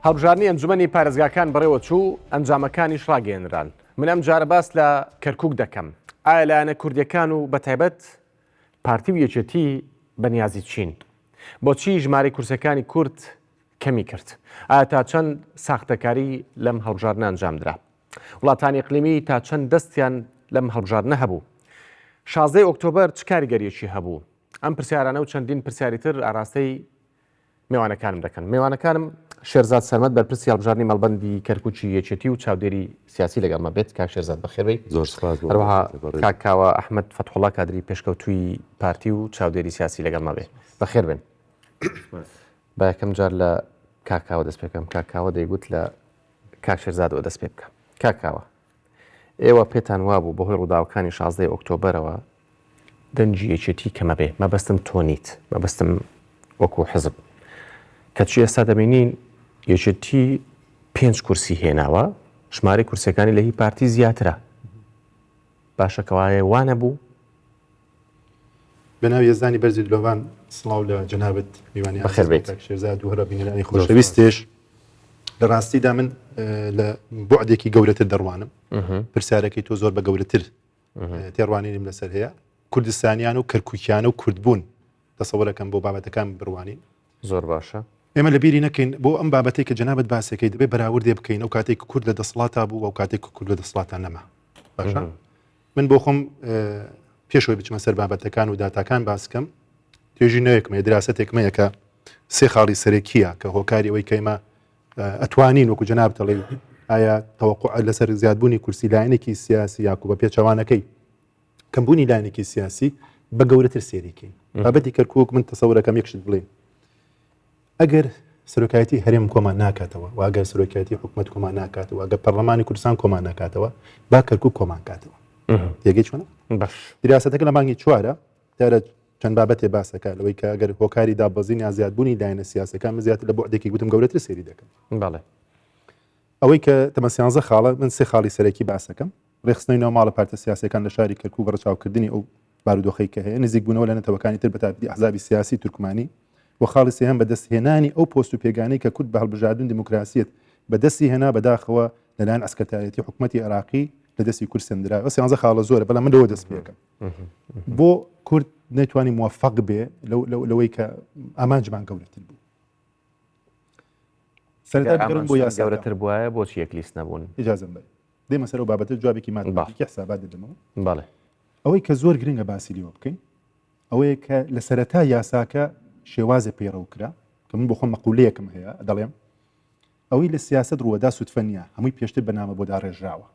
هەڵبژارنی ئەنجومەنی پارێزگاکان بەڕێوە چوو ئەنجامەکانیش ڕاگەێنران. من ئەم جارە باس لە کەرکووک دەکەم. ئایا لایەنە کوردیەکان و بەتایبەت پارتی و یەکێتی بەنیازی چین؟ بۆچی ژمارەی کورسەکانی کورد کەمی کرد؟ ئایا تا چەند ساختەکاری لەم هەڵبژارنە ئەنجامدرا؟ وڵاتانی ئیقلیمی تا چەند دەستیان لەم هەڵبژارنە هەبوو؟ 16 ئۆکتۆبەر چ کاریگەریەکی هەبوو؟ ئەم پرسیارانە و چەندین پرسیاری تر ئاراستەی میوانەکانم دەکەن. میوانەکانم شێرزاد سەرمەد بەرپرسی هەڵبژارنی مەڵبەندی کەرکووکی یەکێتی و چاودێری سیاسی لەگەڵمە بێت. کاک شێرزاد بەخێربەی. زۆر سپاس. هەروەها کاکاوە ئەحمەد فەتحوڵڵا کادری پێشکەوتووی پارتی و چاودێری سیاسی لەگەڵمە بێت. بەخێر بێن. با یەکەم جار لە کاکاوە دەست پێ بکەم. کاکاوە دەیگوت لە کاک شێرزادەوە دەست پێ بکەم. کاکاوە ئێوە پێتان وابوو بەهۆی ڕووداوەکانی 16 ئۆکتۆبەرەوە دەنجی یەکێتی کەمە بێ. مەبەستم تۆ نیت، مەبەستم وەکو حزب کەچی ئێستا دەبینین یەکێتی 5 کورسی هێناوە، ژمارەی کورسەکانی لە هی پارتی زیاترە. باشەکەوایە وانە بوو؟ بەناو یێزانی بەرزی دلۆڤان سڵاو لە جەنابەت میوانی بەخێربێت. شێرزاد و هەرە بینەرانی خۆشەویستێش. لە ڕاستیدا من لە بوعدێکی گەورەتر دەڕوانم. پرسیارەکەی تۆ زۆر بە گەورەتر تێڕوانینم لەسەر هەیە. کوردستانیان و کەرکووکیان و کوردبوون دەسەوەرەکەم بۆ بابەتەکان بڕوانین. زۆر باشە. ئێمە لە بیری نەکەین بۆ ئەم بابەتەی کە جەنابەت باسەکەی دەبێت بەراوردێ بکەین ئەو کاتێک کورد لە دەسەڵاتە بوو ئەو کاتێک کورد لە دەسەڵاتان نەما. باشە من بۆ خۆم پێشەوەی بچمە سەر بابەتەکان و داتاکان باسکەم. توێژی نوێکمە دراستێکمەیە کە 3 خاڵی سەرەکیە کە هۆکاری ئەوەی کەیمە ئەتوانین وەکو جەناب دەڵێ ئایا تەوەقع لەسەر زیادبوونی کورسی لایەنێکی سیاسی یاکو بە پێچەوانەکەی کەمبوونی لایەنێکی سیاسی بە گەورەتر سێریکەین. بابەتی کەرکووک من تەسەورەکەم یەکشت بڵێ ئەگەر سەرۆکایەتی هەرێم کۆمان ناکاتەوە و ئەگەر سەرۆکایەتی حکوومەت کۆمان ناکاتەوە ئەگەر پەرلەمانی کوردستان کۆمان ناکاتەوە با کەرکووک کۆمان کاتەوە. تێگەی چۆنە؟ باش. دراستەکە لە مانگی 4 دیارە چەند بابەتێ باسەکە لەوەی کە ئەگەر هۆکاری دابەزینی یا زیادبوونی لایەنە سیاسەکان زیاتر لە بوعدێکی گوتم گەورەتر سێری دەکەن. بەڵێ. ئەوەی کە تەمە 13 خاڵە من 3 خاڵی سەرەکی باسەکەم. ڕێخستنەوەی ناوماڵە پارتە سیاسەکان لە شاری کەرکووک بە ڕەچاوکردنی ئەو بارودۆخەی کە هەیە نزیک بوونەوە لە نەتەوەکانی تر بە تایبەتی ئەحزابی سیاسی تورکمانی و خاڵی سێهەم بەدەستهێنانی ئەو پۆست و پێگانەی کە کورد بە هەڵبژاردن دیموکراسیەت بەدەستی هێنا بەداخەوە لەلایەن ئەسکەرتایەتی حکوومەتی عێراقی لەدەستی کورد سێنرا. ئەو 13 خاڵە زۆرە بەڵام من لەوە دەست پێکەم بۆ کورد نەیتوانی موفق بێ لەوەی کە ئامانجمان گەورەتر بوو. سەرەتا بۆ یاسا گەورەتر بووایە بۆچی یەکلیست نەبوون؟ ئیجازەم بە دێمە سەر و بابەتە جوابێکی ماتماتیکی حسابات دەدەمەوە. بەڵێ. ئەوەی کە زۆر گرنگە باسی لێوە بکەین ئەوەیە کە لە سەرەتا یاساکە شێوازە پەیڕەوکرا کە من بۆ خۆم مەقولەیەکم هەیە دەڵێم ئەوەی لە سیاست ڕووەدا سوتفە نیە هەمووی پێشتر بەنامە بۆ داڕێژراوە.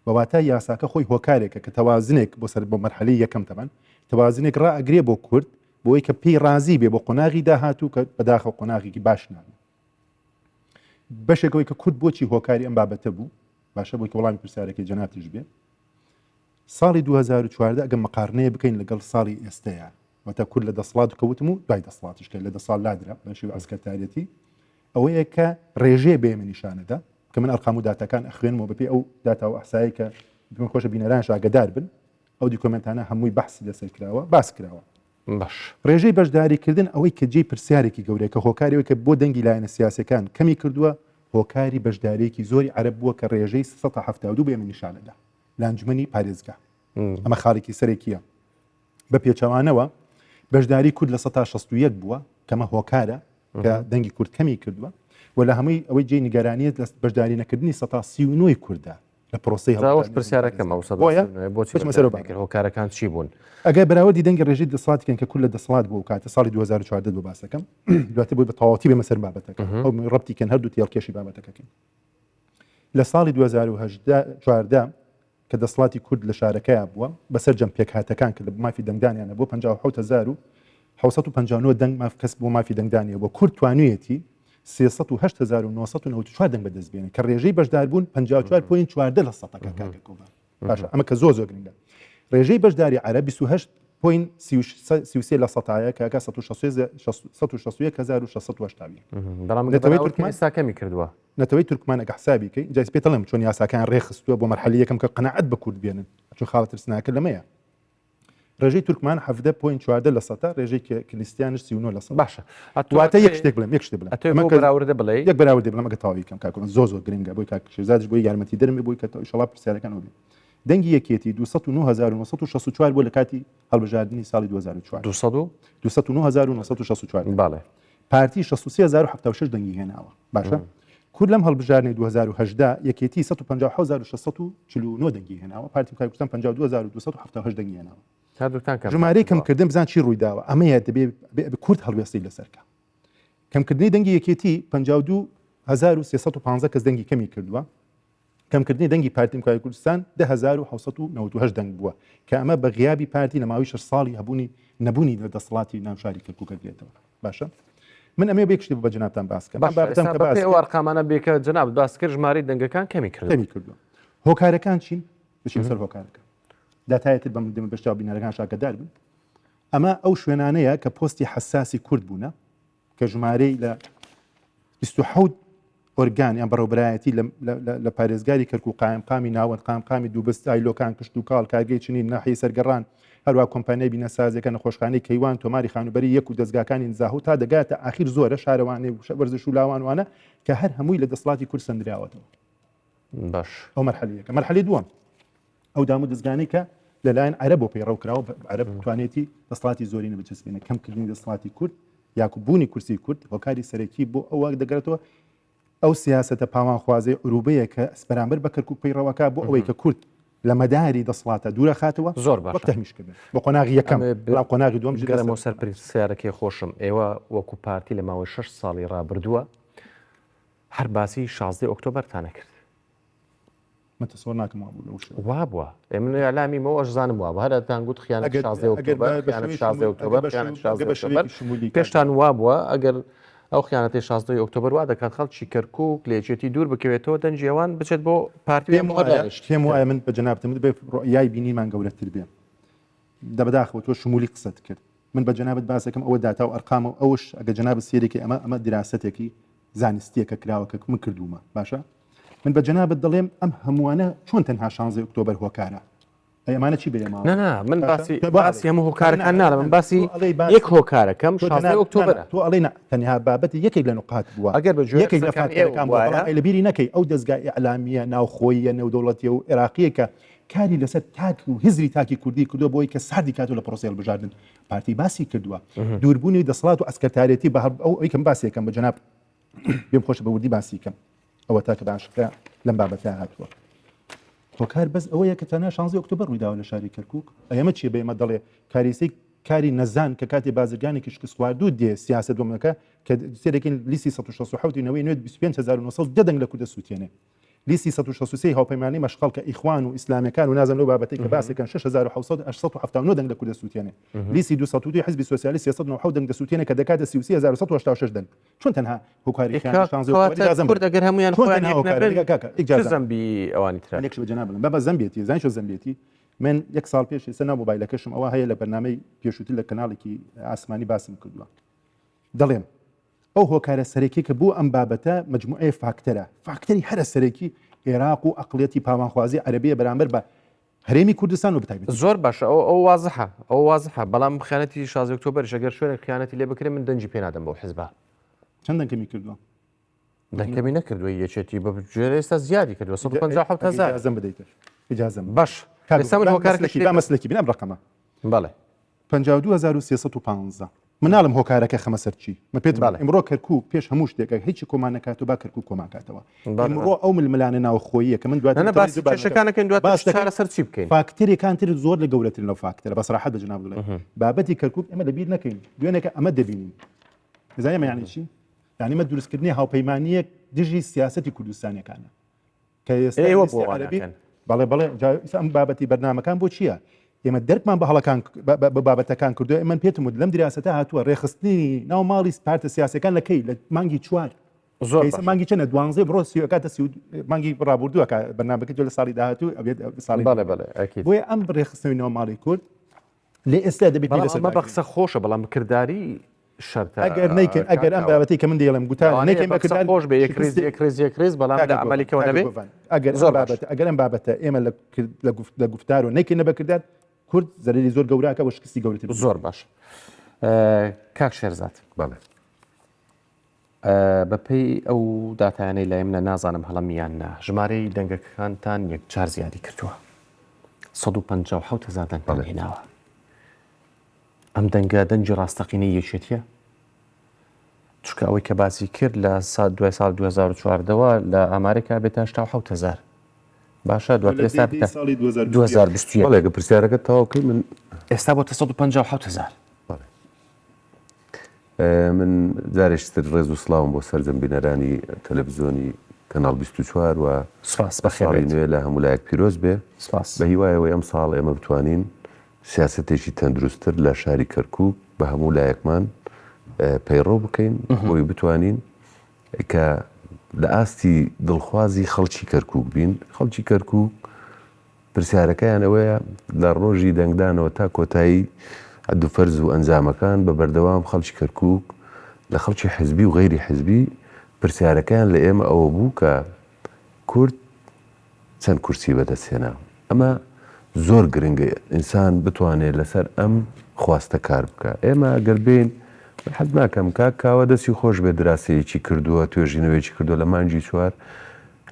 بەواتە یاساکە خۆی هۆکارێکە کە تەوازنێک بۆ سەر بۆ مەرحەلەی یەکەم تەمان تەوازنێک ڕائەگرێ بۆ کورد بۆی کە پێی رازی بێ بۆ قۆناغی داهاتوو کە بەداخەوە قۆناغێکی باش نابێ. بەشێکەوەی کە کورد بۆچی هۆکاری ئەم بابەتە بوو باشە بۆی کە وەڵامی پرسیارەکەی جەنابتیش بێ. ساڵی 2014 ئەگەم مەقارنەیە بکەین لەگەڵ ساڵی ئێستەیە واتە کورد لە دەسەڵات کەوتم و دوای دەسەڵاتیش کە لە دەسەڵات لادرا بە شێوە ئەسکەرتایەتی ئەوەیە کە ڕێژێ بێمە نیشانەدا کە من ئەرقام و داتەکان ئەخوێنمەوە بەپێی ئەو داتا و ئەحسایی کە بمە خۆشە بینەرانش ئاگادار بن ئەو دیکۆمنتانە هەمووی بەحسی لەسەر کراوە باس کراوە. باش. ڕێژەی بەشداریکردن ئەوەی کە جێی پرسیارێکی گەورەیە کە هۆکاریەوە کە بۆ دەنگی لایەنە سیاسەکان کەمی کردووە هۆکاری بەشدارێکی زۆری عەرەب بووە کە ڕێژەی 172 بێمە نیشانەدا لە ئەنجومەنی پارێزگا. ئەمە خاڵێکی سەرێکیە. بە پێچەوانەوە بەشداری کورد لە 161 بووە کەمە هۆکارە کە دەنگی کورد کەمی کردووە و لە هەمووی ئەوەی جێی نیگەرانیت لە بەشداری نەکردنی 139 کووردا لە پرۆسەی پرسیارەکەم هۆکارەکان چی بوون؟ ئەگەر بەراوردی دەنگی ڕێژەی دەسەڵاتێکن کە کورد لە دەسەڵات بوو کاتە ساڵی 2014 بۆ باسەکەم دواتر بووی بە تەواوەتی بێمە سەر بابەتەکە ئەو ڕەبتیکەن هەردوو تێڵکێشی بابەتەکەکەن. لە ساڵی 2014 کە دەسەڵاتی کورد لە شارەکەیان بووە بەسەر جەم پێکهاتەکان کە لە مافی دەنگدانیانە بۆ 57954 دەنگ ماف کەس بۆ مافی دەنگدانیە بۆ کورد توانوویەتی 3894 دەنگ بەدەستبێنن کە ڕێژەی بەشدار بوون 54.14 لە سەدەکە کاکە کۆبان. باشە ئەمە کە زۆر گرنگە. ڕێژەی بەشداری عەرە 28.33 لە سەدایە کاکە 161680 بەڵام نەتەوەی تورکمان ساکەمی کردووە. نەتەوەی تورکمان ئەگە حسابی کەی جای پێتەڵێم چۆن یاساکان ڕێخستووە بۆ مەرحەلەی یەکەم کە قەناعەت بە کورد بێنن چون خاڵە ترسناکە لەمەیە. ڕێژەی تورکمان 17.4 لە سەتا ڕێژەی کریستیانش 39 لە سەتا باشە واتە یەک شتێک بڵێم یەک شتێک بڵێم بەراوردە بڵێ یەک بەراوردە بڵێم ئەگە تاوی کەم کاکۆڵم زۆر گرنگە بۆی کاک شێرزادش بۆی یارمەتی دەرمێ بۆی کە ئینشەڵا پرسیارەکان بێ دەنگی یەکێتی 209,964 بۆ لە کاتی هەڵبژاردننی ساڵی 2004 209,964 باڵێ پارتی 63,076 دەنگی هێناوە باشە کورد لەم هەڵبژاردننی 2010 یەکێتی 150,649 دەنگی هێناوە پارتی کوردستان 52,278 دەنگی هێناوە ژمارەی کەمکردن بزان چی ڕوویداوە ئەمەیە دەبێ کورد هەڵوێستی لەسەرکە کەمکردنی دەنگی یەکێتی 52,315 کەس دەنگی کەمی کردووە کەمکردنی دەنگی پارتی کوردستان 10,798 دەنگ بووە کە ئەمە بە غیابی پارتی لە ماوەی 6 ساڵی نەبوونی لە دەسەڵاتی ناوشاری کەرکووک دێتەوە باشە من ئەمێ بێک شتی بە جەنابتان باس کەم وەرقامانە بێکە جەناب باس کرد ژمارەی دەنگەکان کەمی کردووە هۆکارەکان چین بچین سەر هۆکارەکە داتایەتر بە من بەشتا بینەرەکان شاکەدار بن ئەمە ئەو شوێنانەیە کە پۆستی حساسی کورد بوونە کە ژمارەی لە 27 ئۆرگان یان بەڕێوەبەرایەتی لە پارێزگاری کەرکووک قایمقامی ناوەند قایمقامی دووبست ئایلۆکان کشت و کاڵ کارگەی چنین ناحیەی سەرگەڕان هەروە کۆمپانیای بینەسازەکە نەخۆشخانەی کەیوان تۆماری خانوبەری یەک و دەستگاکانی نزاهوت تا دەگاتە ئاخیر زۆرە شارەوانەی وەرزش و لاوانوانە کە هەر هەمووی لە دەسەڵاتی کورد سەندراوەتەوە باش ئەو مەرحەلەیەکە مەرحەلەی دووەم ئەو دام و دەستگانەی کە لەلایەن عەرەب بۆ پەیڕەوکراوە عەرەب توانێتی دەسەڵاتی زۆری نەبچەسبێنە کەمکردنی دەسەڵاتی کورد یاکو بوونی کورسی کورد هۆکاری سەرەکی بۆ ئەوە دەگرێتەوە ئەو سیاسەتە پاوانخوازی عروبەیە کە بەرامبەر بە کەرکووک پەیڕەوەکە بۆ ئەوەی کە کورد لە مەداری دەسەڵاتە دوورە خاتەوە زۆر باش تەهمیشکردن بە قۆناغی یەکەم بڵاو قۆناغی دووەم گەرەمەوە سەر پرسیارەکەی خۆشم ئێوە وەکو پارتی لە ماوەی 6 ساڵی ڕابردووە هەر باسی 16 ئۆکتۆبەرتانە کرد مەتەسۆر ناکەم وا بووە من ئەلامی مەوە ئەشزانم وە هەرتان گوت خیانەت 16 ئۆکتۆبەر پێشتان وا بووە ئەگەر ئەو خیانەتی 16 ئۆکتۆبەر وا دەکات خەڵکی کەرکووک لێچێتی دوور بکەوێتەوە دەنجێوان بچێت بۆ پارتی پێم وایە من بە جەنابتم بێ ڕۆیای بینیمان گەورەتر بێ دەبەداخەوە تۆ شمولی قسەت کرد من بە جەنابەت باسەکەم ئەوە داتا و ئەرقامە ئەوش ئەگە جەنابەت سێرێکی ئەمە دراستێکی زانستیەکە کراوەکە من کردومە باشە من بە جەنابەت دەڵێم ئەم هەمووانە چۆن تەنها 16 ئۆکتۆبەر هۆکارە ئەمانە چی بێماوە نه من باسی هەموو هۆکارەکان ناڵم من باسی یەک هۆکارەکەم 16 ئۆکتۆبەر تۆ ئەڵێ تەنها بابەتی یەکێک لە نقاط بووە ئەگەر بە یەکێک لە فاکتەرەکان بووە لە بیری نەکەی ئەو دەستگای ئیعلامیە ناوخۆییە نێودەوڵەتیە و عێراقیەکە کاری لەسەر تاک و هزری تاکی کوردی کردووە بۆی کە ساردی کاتۆ لە پرۆسی هەڵبژاردن پارتی باسی کردووە دووربوونی دەسەڵات و ئەسکەرتارێتی بە ئەوەی کەم باسیەکەم بە جەناب پێم خۆشە بە وردی باسی کەم ئەوە تاکە باشەکە لەم بابەتە هاتووە هۆکار بەس ئەوەیە کە تەنها 16 ئۆکتۆبەر ڕوویداوە لە شاری کەرکووک ئەمە چیە بێمە دەڵێ کاریسەی کاری نەزان کە کاتی بازرگانی کشکسواردوو دێ سیاسەت دومەکە کە سێرەکەین لیستی 167 نەوەی 25,900 دەنگ لە کوردە سووتێنێ لیستی 163 هاوپەیمانی مەشغەڵ کە ئیخوان و ئیسلامیەکان و نازانم لەو بابەتەی کە باسێکن 6,879 دەنگ لە کوردە سووتێنێ لیستی 202 حزبی سۆسیالیست 390 دەنگ دەسووتێنێ کە دەکاتە 33,186 دەنگ چۆن تەنها هۆکاریەکان 16 کورد ئەگەر هەمویان خۆیان زەمبی ئەوانی تر یەکش بە جەناب بڵێم بە زەمبێتی زانیش زەمبێتی من یەک ساڵ پێش سەنا مۆبایلەکەشم ئەوە هەیە لە بەرنامەی پێشووتر لە کەناڵێکی ئاسمانی باسم کردووە دەڵێم ئەو هۆکارە سەرەکی کە بۆ ئەم بابەتە مجموعەیە فاکتەری هەرە سەرەکی عێراق و ئەقڵیەتی پاوانخوازی عەرەبیە بەرامبەر بە هەرێمی کوردستان و بتایبەت زۆر باشە ئەو وازحە بەڵام خیانەتی 16 ئۆکتۆبەر ئەگەر شوێنێک خیانەتی لێ بکرێ من دەنجی پێ نادەم بەو حیزبە چەند دەنگەمی کردووە دەنگەمی نەکردووە یەکێتی بە ژێرە ئێستا زیادی کردووە 157,000 ئیجازەم بدەیتە ئیجازەم باش ئێستا من هۆکارێکی مەسلەکی بنام ڕقەمە بەڵێ 52,315 مناڵم هۆکارەکە خەمە سەرچی من پێت ئەمڕۆ کەرکووک پێش هەموو شتێکە هیچی کۆمانەکات و با کەرکووک کۆماکاتەوە ئەمڕۆ ئەو ململانە ناوخۆییە کە من دواتشەکانەکەن دوات سەرچی بکەین فاکتەرێکانتر زۆر لە گەورەتر لەو فاکتەرە بەسەراحەت بە جەناب دڵێ بابەتی کەرکووک ئێمە لەبیر نەکەین دوێنێکە ئەمە دەبینین زانیمە یعنی چی یعنی مە دروستکردنی هاوپەیمانیەک دژی سیاسەتی کوردستانیەکانە کە ئێستا عەرەبی بەڵێ ئەم بابەتی بەرنامەکان بۆ چییە ئێمە دەرکمان بە هەڵەکان بە بابەتەکان کردو ئەمە پێتم وت لەم دراستە هاتووە ڕێخستنی ناو ماڵی پارتە سیاسەکان لەکەی لە مانگی 4 زۆر مانگی چەنە 12 بڕۆ سیوەکاتە مانگی ڕابردووە کە بەرنامەکە جۆ لە ساڵی داهاتوو ئەبێت ساڵی بۆیە ئەم ڕێخستنەوەی ناو ماڵی کورد لێ ئێستا دەبێت بە قسە خۆشە بەڵام بکردداری شەرتە ئەگەر نەیکەن ئەگەر ئەم بابەتی کە من دێڵم گوتان نەیکەن بەکردار خۆش بێ یەکریز بەڵام لە عملیکەوە نەبێت ئەگەر ئەم بابەتە ئێمە لە گفتار و نەیکەن بەکردار کورد زەرری زۆر گەوراکە بۆ شکستی گەورەتر زۆر باش کاک شێرزاد بەڵێ بەپێی ئەو داتایانەی لای منە نازانم هەڵەمیان نا ژمارەی دەنگەکانتان یەک چار زیادی کردووە 157,000 دەنگتان هێناوە ئەم دەنگە دەنگی ڕاستەقینەی یەکێتیە چکە ئەوەی کە باسی کرد لە دوای ساڵ 2014ەوە لە ئامارێکا بێتە 7,000 باشە دواتر ئێستا بکە 2020 بەڵێگە پرسیارەکە تەواوکەی من ئێستا بۆ 157,000 من جارێکتر ڕێز و سڵاوم بۆ سەرجەمبینەرانی تەلەڤیزۆنی کەناڵ 24 و سپاس ساڵی بەخێر نوێ لە هەموو لایەک پیرۆز بێ سپاس بە هیوایەوەی ئەم ساڵ ئێمە بتوانین سیاسەتێکی تەندروستتر لە شاری کەرکووک بە هەموو لایەکمان پەیڕۆ بکەین بۆی بتوانین کە لە ئاستی دڵخوازی خەڵکی کەرکووک بین خەڵکی کەرکووک پرسیارەکەیان ئەوەیە لە ڕۆژی دەنگدانەوە تا کۆتایی عەد و فەرز و ئەنجامەکان بە بەردەوام خەڵکی کەرکووک لە خەڵکی حزبی و غەیری حزبی پرسیارەکەیان لە ئێمە ئەوە بوو کە کورد چەند کورسی بەدەستهێنا ئەمە زۆر گرنگە ئینسان بتوانێت لەسەر ئەم خواستە کار بکە ئێمە ئەگەر بین حەز ناکەم کاوە دەستی خۆش بێ دراسەیەکی کردووە توێژینەوەیکی کردو لە مانجی چوار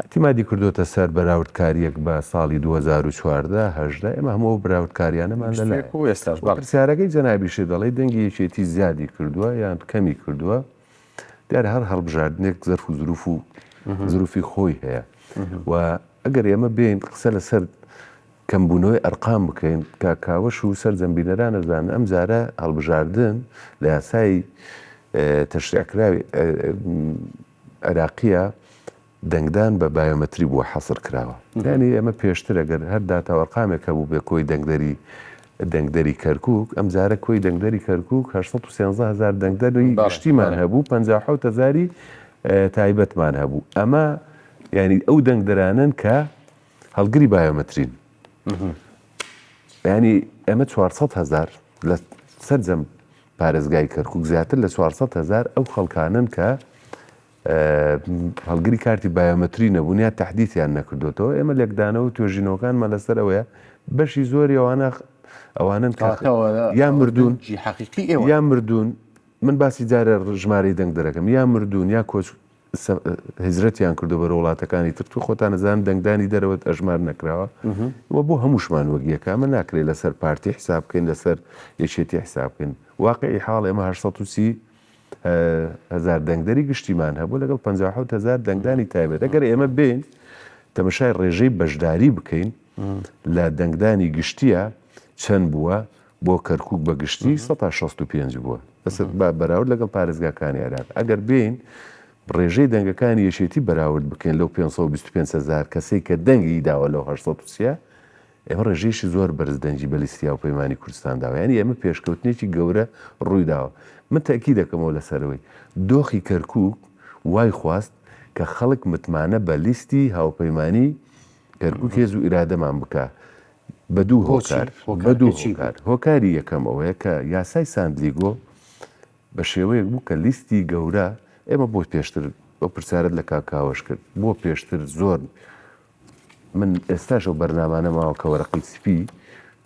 احتیمادی کردوتە سەر بەراوردکاریەک بە ساڵی 2014 هەژدە ئێمە هەموو بەراوردکاریانەمان لەلای پرسیارەکەی جەنابیشێ دەڵێ دەنگی یەکێتی زیادی کردووە یان کەمی کردووە دیارە هەر هەڵبژاردنێک زەرف و زروف و زروفی خۆی هەیە و ئەگەر ئێمە بین قسە لەسەر کەمبوونەوەی ئەرقام بکەین کاکاوەش و سەرجەمبینەران ئەزانن ئەم جارە هەڵبژاردن لە یاسای تەشریعکراوی عێراقیە دەنگدان بە بایۆمەتری بووە حەسر کراوە یعنی ئەمە پێشتر ئەگەر هەر داتاوەرقامێک هەبوو بێ کۆی دەنگدەری کەرکووک ئەم جارە کۆی دەنگدەری کەرکووک 813,000 دەنگدەری گشتیمان هەبوو 57,000 تایبەتمان هەبوو ئەمە ینی ئەو دەنگدەرانن کە هەڵگری بایۆمەترین ینی ئەمە 400,000 لە سەرجەم پارێزگای کەرکووک زیاتر لە 400,000 ئەو خەڵکانن کە هەڵگری کارتی بایۆمەتری نەبوون یا تەحدیثیان نەکردوێتەوە ئێمە لێکدانەوە و توێژینەوەکانمان لەسەر ئەوەیە بەشی زۆری ئەوانن یا مردوون یا مردوون من باسی جارە ژمارەی دەنگ دەرەکەم یا مردوون یا کۆچ هجرەتیان کردو بەرە وڵاتەکانی تر تو خۆتان نەزان دەنگدانی دەرەوەت ئەژمار نەکراوە وە بۆ هەمووشمان وەگیەکە ئەمە ناکرێت لەسەر پارتی حساب بکەین لەسەر یەکێتی حساب بکەین واقعی حاڵ ئێمە 830,000 دەنگدەری گشتیمان هەبوو لەگەڵ 57,000 دەنگدانی تایبەت ئەگەر ئێمە بین تەمەشای ڕێژەی بەشداری بکەین لە دەنگدانی گشتیە چەند بووە بۆ کەرکووک بە گشتی 165 بووە بەراورد لەگەڵ پارێزگاکانی عێراق ئەگەر بین ڕێژەی دەنگەکانی یەشێتی بەراورد بکەین لەو 525,000 کەسەی کە دەنگی داوە لەو 830 ئێمە ڕێژەیەشی زۆر بەرز دەنگی بە لیستیا و پەیمانی کوردستان داوە ینی ئێمە پێشکەوتنێکی گەورە ڕوویداوە من تاکی دەکەمەوە لەسەرەوەی دۆخی کەرکووک وای خواست کە خەڵک متمانە بە لیستی هاوپەیمانی کەرکووک هێز و ئیرادەمان بکە بە دوو هۆکار هۆکاری یەکەم ئەوەیە کە یاسای ساندلیگۆ بە شێوەیەک بوو کە لیستی گەورە ئێمە بۆ پێشتر بۆ پرسیارەت لە کاکاوەش کرد بۆ پێشتر زۆر من ئێستاش ئەو بەرنامانەماوە کە وەرەقی سپی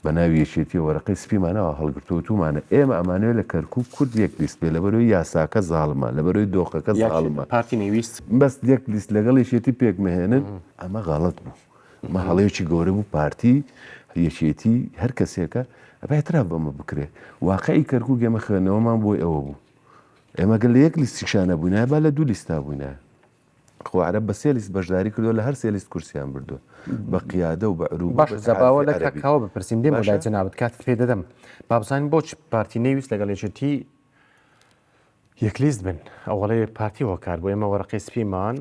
بە ناوی یەکێتی وەرەقی سپیمانەوە هەڵگرتووتومانە ئێمە ئەمانوێت لە کەرکووک کورد یەک لیست بێ لەبەرەوەی یاساکە زاڵمە لەبەرەوەی دۆخەکە زاڵمە پارتی نەویست بەس یەک لیست لەگەڵ یەکێتی پێکمەهێنن ئەمە غەڵەت بوو ئەمە هەڵەیەکی گەورە بوو پارتی یەکێتی هەر کەسێکە ئەبێترا بەمە بکرێ واقعی کەرکووک ئێمە خوێنەوەمان بۆی ئەوە بوو ئێمە گەل لە یەک لیستیشانە بووینە با لە دوو لیستا بووینە خوارە بە سێ لیست بەشداری کردو لە هەر سێ لیست کورسیان بردو بە قیادە و بە عروب باش زەباوە لە کاکاوە بپرسیم دێم وەلای جەنابەت کاتت پێ دەدەم با بزانین بۆچ پارتی نەویست لەگەڵ یەکێتی یەک لیست بن ئەوڵەیە پارتی هۆکار بۆ ئێمە وەرەقی سپیمان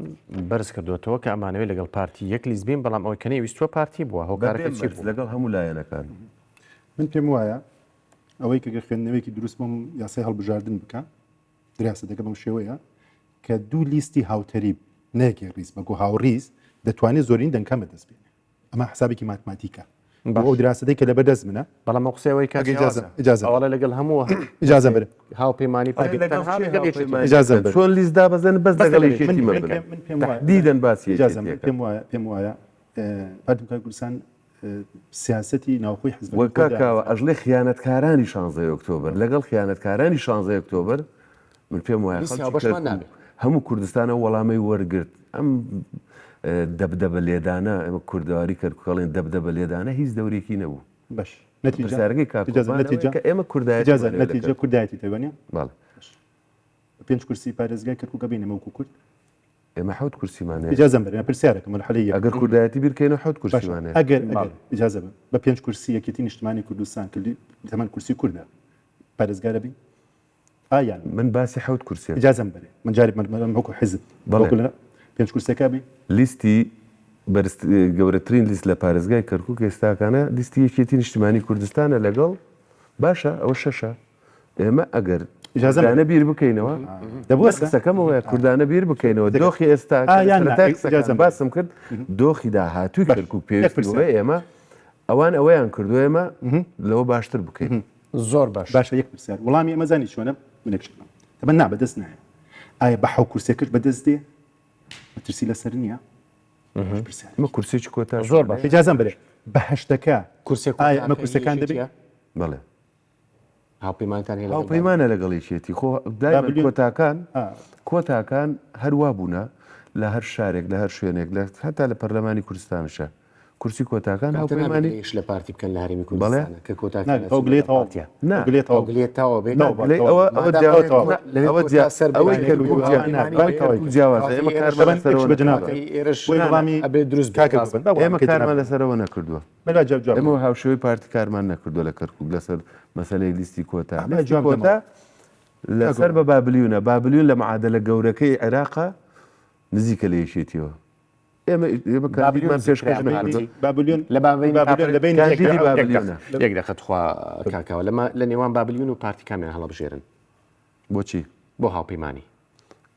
بەرز کردوێتەوە کە ئەمانەوەی لەگەڵ پارتی یەک لیست بین بەڵام ئەوەی کە نەویستوە پارتی بووە هۆکارەکە چی بوو لەگەڵ هەموو لایەنەکان من پێم وایە ئەوەی کە خوێندنەوەیکی دروست بۆم یاسای هەڵبژاردن بکە دراسە دەکە بەم شێوەیە کە دوو لیستی هاوتەریب نەیەکی ڕیز بەگو هاوڕیز دەتوانێت زۆرین دەنگکەمە دەست بێنێ ئەمە حسابێکی ماتماتیکە ئەو دراسەدەی کە لەبەردەست منە بەڵام ئەو قسەوەی کە ئەوڵە لەگەڵ هەموو ئیجازە بێت هاوپەیمانی ئیجازە بێت چۆن لیست دابەزن بەس لەگەڵ یەکێتی دیدەن باسی پێم پێم وایە پەرتگای کوردستان سیاستی ناوخۆی حزب وەکاکەوە ئەژڵێ خیانەتکارانی 16 ئۆکتۆبر لەگەڵ خیانەتکارانی 16 ئۆکتۆبر من پێم وایە بەشمان نابێت. هەموو کوردستانە وەڵامی وەرگرت ئەم دەبدەبە لێدانە ئەمە کوردەواری کەرکووکەڵێن دەبدەبە لێدانە هیچ دەورێکی نەبوو باش نتیجە سارگەی نتیجە کە ئێمە کوردایەتی اجازه نتیجه کوردایەتی تەوانە باڵ 5 کورسی پارێزگای کەرکووک بینەمە وەکو کورد ئێمە حوت کورسیمانێ اجازه بەرێ پرسیارەکە مرحلەیە ئەگەر کوردایەتی بیرکەینە حوت کورسیمانێ ئەگەر اجازه بە 5 کورسی یەکێتی نیشتمانی کوردستان کردی تەمان کورسی کوردە پارێزگارە بی ئایان من باسی حوت کورسێ اجازه بەرێ من جارب من وەکو حزب بەڵێ 5 کورسەکە بی لیستی گەورەترین لیست لە پارێزگای کەرکووک ئێستاکانە لیستی یەکێتی نیشتمانی کوردستانە لەگەڵ باشە ئەوە شەشە ئێمە ئەگەر کوردانە بیر بکەینەوە دەبووە قسەکەمەوەیە کوردانە بیر بکەینەوە دۆخی ئێستا باسم کرد دۆخی داهاتووی کەرکووک پێویستە ئێمە ئەوان ئەوەیان کردو ئێمە لەوە باشتر بکەین زۆر باش باشە یەک پرسیار وەڵامی ئەمە زانی چۆنە منێکشم تەبەن نا بەدەست نایە ئایا بە حەو کورسێ کرد بەدەست دێ مەترسی لەسەر نییە ئمە کورسێکی کۆتا زۆر باش اجازه بەرێ بە هەشتەکە کورسێک ئایا ئەمە کورسەکان دەبێت بەڵێ هاوپەیمانتان هەیە هاوپەیمانە لەگەڵیشێتی خۆ کۆتاکان هەروە بوونە لە هەر شارێک لە هەر شوێنێک لە هەتا لە پەرلەمانی کوردستانشە کورسی کۆتاکان هاوپەیمانی لە پارتی بکەن لە هەرێمی کوردستان کە کۆتاکان ئێمە کارمان لەسەرەوە نەکردووە ئەمە هاوشێوەی پارتی کارمان نەکردووە لە کەرکووک لەسەر مەسەلەی لیستی کۆتا لەسەر بە بابلیونە بابلیون لە معادلە گەورەکەی عێراقا نزیکە لە یەکێتیەوە ئێمە کاردیمان پێشکەش بابلیون لە لەبین یەک دەخەتخوا کاکاوە لە نێوان بابلیون و پارتی کامیان هەڵەبژێرن بۆچی بۆ هاوپەیمانی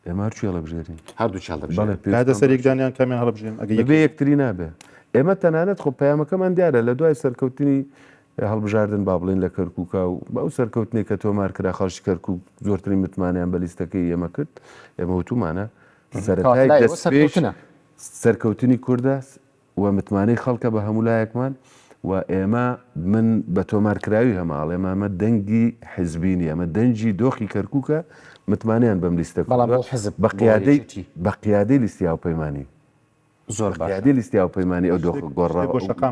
ئێمە هەرچی هەڵەبژێرین هەردوو چاڵ دەبژێرن هذا سەرێکدانیان کامیان هەڵەبژێن بێ یەکتری نابێ ئێمە تەنانەت خۆ پەیامەکەمان دیارە لە دوای سەرکەوتنی هەڵبژاردن با بڵین لە کەرکووکە و بەو سەرکەوتنێک کە تۆمار کرا خەڵکی کەرکووک زۆرترین متمانیان بە لیستەکەی ئێمە کرد ئێمە وتومانە سەرەتای دەستپێش سەرکەوتنی کووردە و متمانەی خەڵکە بە هەموو لایەکمان و ئێمە من بە تۆمارکراوی هەماڵ ئێمە دەنگی حزبینی ئەمە دەنجی دۆخی کەرکووکە متمانیان بەم لیستە بە قیادەی لیستی هاوپەیمانی زۆر یادی لیستی هاوپەیمانی ئەو دۆخ گۆڕا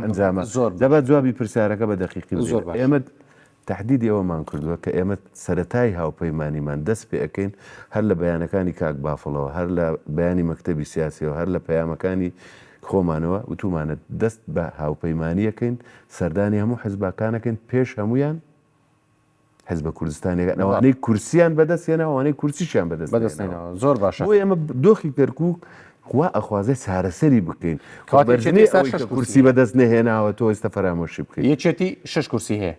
ئەنجامە زۆر دەبات جوابی پرسیارەکە بە دەقیقی زۆر ئێمە تهدیدی ئەوەمان کردووە کە ئێمە سەرەتای هاوپەیمانیمان دەست پێ ئەەکەین هەر لە بەیانەکانی کاک بافڵەوە هەر لە بەیانی مەکتەبی سیاسیەوە هەر لە پەیامەکانی خۆمانەوە وتومانە دەست بە هاوپەیمانیەکەین سەردانی هەموو حزبەکانەکەین پێش هەمویان حزبە کوردستانێک ئەوانەی کورسیان بەدەستێنە ئەوانەی کورسیشیان بەدەستێنەوە زۆر باشە بۆ ئێمە دۆخی کەرکووک خوا ئەخوازە چارەسەری بکەین کورسی بەدەست نەهێناوە تۆ ئێستا فەرامۆشی بکەین یەکێتی 6 کورسی هەیە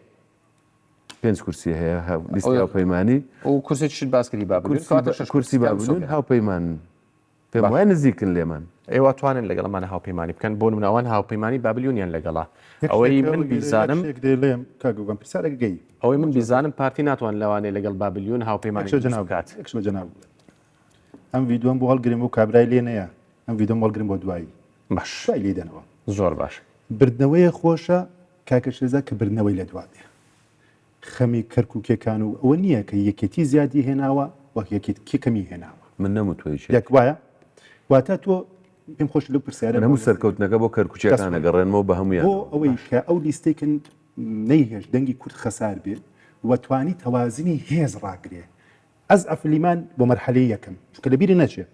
5 کورسی هەیە لیستی هاوپەیمانی و کورسێکیشت باسکردی بابلیون کورسی بابلیون هاوپەیمان پێم وایە نزیکن لێمان ئێوە توانن لەگەڵمانە هاوپەیمانی بکەن بۆ مناوان هاوپەیمانی بابلیونیان لەگەڵا ئەوەی من بیزانم کاگوگەم پرسیارێک گەی ئەوەی من بیزانم پارتی ناتوان لەوانەیە لەگەڵ بابلیون هاوپەیمانی جناوکات ئەم ڤیددیۆم بۆ هەڵگرم و کابرای لێ نەیە ئەم ڤیددیۆم هەڵگرم بۆ دوایی باش لی دەنەوە زۆر باش بردنەوەی خۆشە کاکەشێزە کە بردنەوەی لە دوادێ خەمی کەرکووکەکان و ئەوە نییە کە یەکێتی زیادی هێناوە وەک یەکێتی کەمی هێناوە من نەموتوی یەک وایە واتە تۆ پێم خۆش لەو پرسیارە هەموو سەرکەوتنەکە بۆ کەرکوچەکانە گەڕێنەوە بە هەمویان بۆ ئەوەی کە ئەو لیستێکن نەیهێش دەنگی کورد خەسار بێت وەتوانی تەوازنی هێز ڕاگرێ ئەز ئەفلیمان بۆ مەرحەلەی یەکەم چونکە لەبیری نەچێت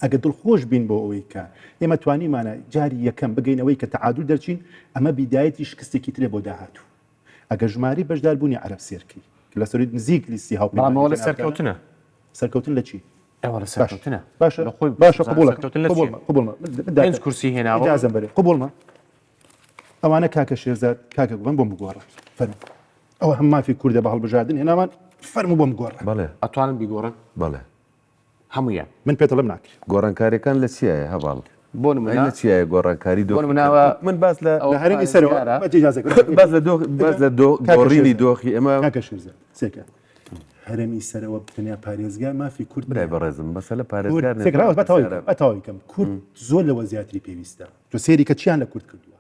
ئەگە دڵخۆش بین بۆ ئەوەی کە ئێمە توانیمانە جاری یەکەم بگەینەوەی کە تەعادول دەرچین ئەمە بیدایەتی شکستێکی ترێ بۆ داهاتوو ئەگە ژماری بەشداربوونی عەرەب سێرکی کە لە سەری نزیک لیستی هاوپەیمانی سەرکەوتنە سەرکەوتن لە چی ئەوە لە سەرکەوتنە باشە قبولە 5 کورسی هێناوە ئیجازەم بەرێ قبولمە ئەوانە کاکە شێرزاد کاکە گوڵم بۆم بگۆڕە فەرمو ئەوە هەم مافی کوردە بە هەڵبژاردن هێنامان فەرمو بۆم گۆڕە بەڵێ ئەتوانن بیگۆڕن بەڵێ هەمویان من پێتەڵم ناکرێت گۆڕانکاریەکان لە چیایە هەواڵ بۆ نمونە لە چیایە گۆڕانکاری بۆ نمونەوە من باس لە هەرێمی سەرەوە باز لە گۆڕینی دۆخی ئێمە کاکە شێرزاد سێکە هەرێمی سەرەوە بتەنیا پارێزگای مافی کورد برای بەڕێزم بەسە لە پارێزگار ئەتاویکەم کورد زۆر لەوە زیاتری پێویستە تۆ سێری کە چیان لە کورد کردووە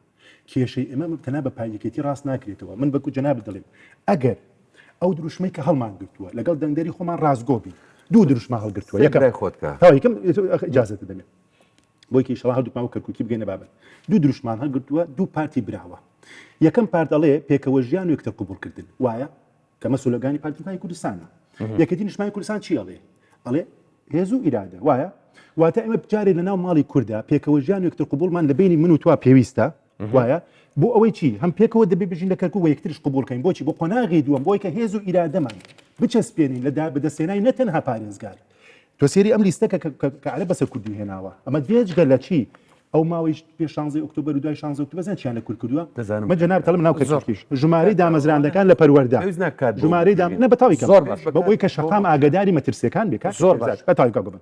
کێشەی ئێمە تەنها بە پایەکێتی ڕاست ناکرێتەوە من بەکو جەنابەت دەڵێم ئەگەر ئەو دروشمەی کە هەڵمان گرتووە لەگەڵ دەنگدەری خۆمان ڕازگۆبی دوو دروشمان هەڵگرتووە برای خۆتکە یەکەم ئیجازەت دەمێت بۆی کە ئینشاڵڵا هەردووکمان و کەرکووکی بگەینە بابەت دوو دروشمان هەڵگرتووە دوو پارتی براوە یەکەم پارت دەڵێ پێکەوە ژیان و یەکتر قبولکردن وایە کە مەسئولەکانی پارتیەکانی کوردستانە یەکەتی نیشتمانی کوردستان چی ئەڵێ هێز و ئیرادە وایە واتە ئێمە بجارێ لە ناو ماڵی کووردا پێکەوە ژیان و یەکتر قبولمان لە بینی من و توا پێویستە وایە بۆ ئەوەی چی هەم پێکەوە دەبێ بژین لە کەرکوو و یەکترش قبولکەین بۆچی بۆ قۆناغی دووەم بۆی کە هێز و ئیرادەمان بچەسپێنین لە بەدەستێنانی نەتەنها پارێزگار تۆ سێری ئەم لیستە کە عەرە بەسەر کوردی هێناوە ئەمە دوێجگە لە چی ئەو ماوەی پێ 16 ئۆکتۆبەر و دوای 16 ئۆکتۆبەر زان چیان لە کورد کردووە مە جەناب تەڵم ناو کەرکووکیش ژمارەی دامەزراندەکان لە پەروەردە ژمارەی نە بەتاوی بۆی کە شەقام ئاگاداری مەترسیەکان بێکات زۆر بەتاوی کاگوبن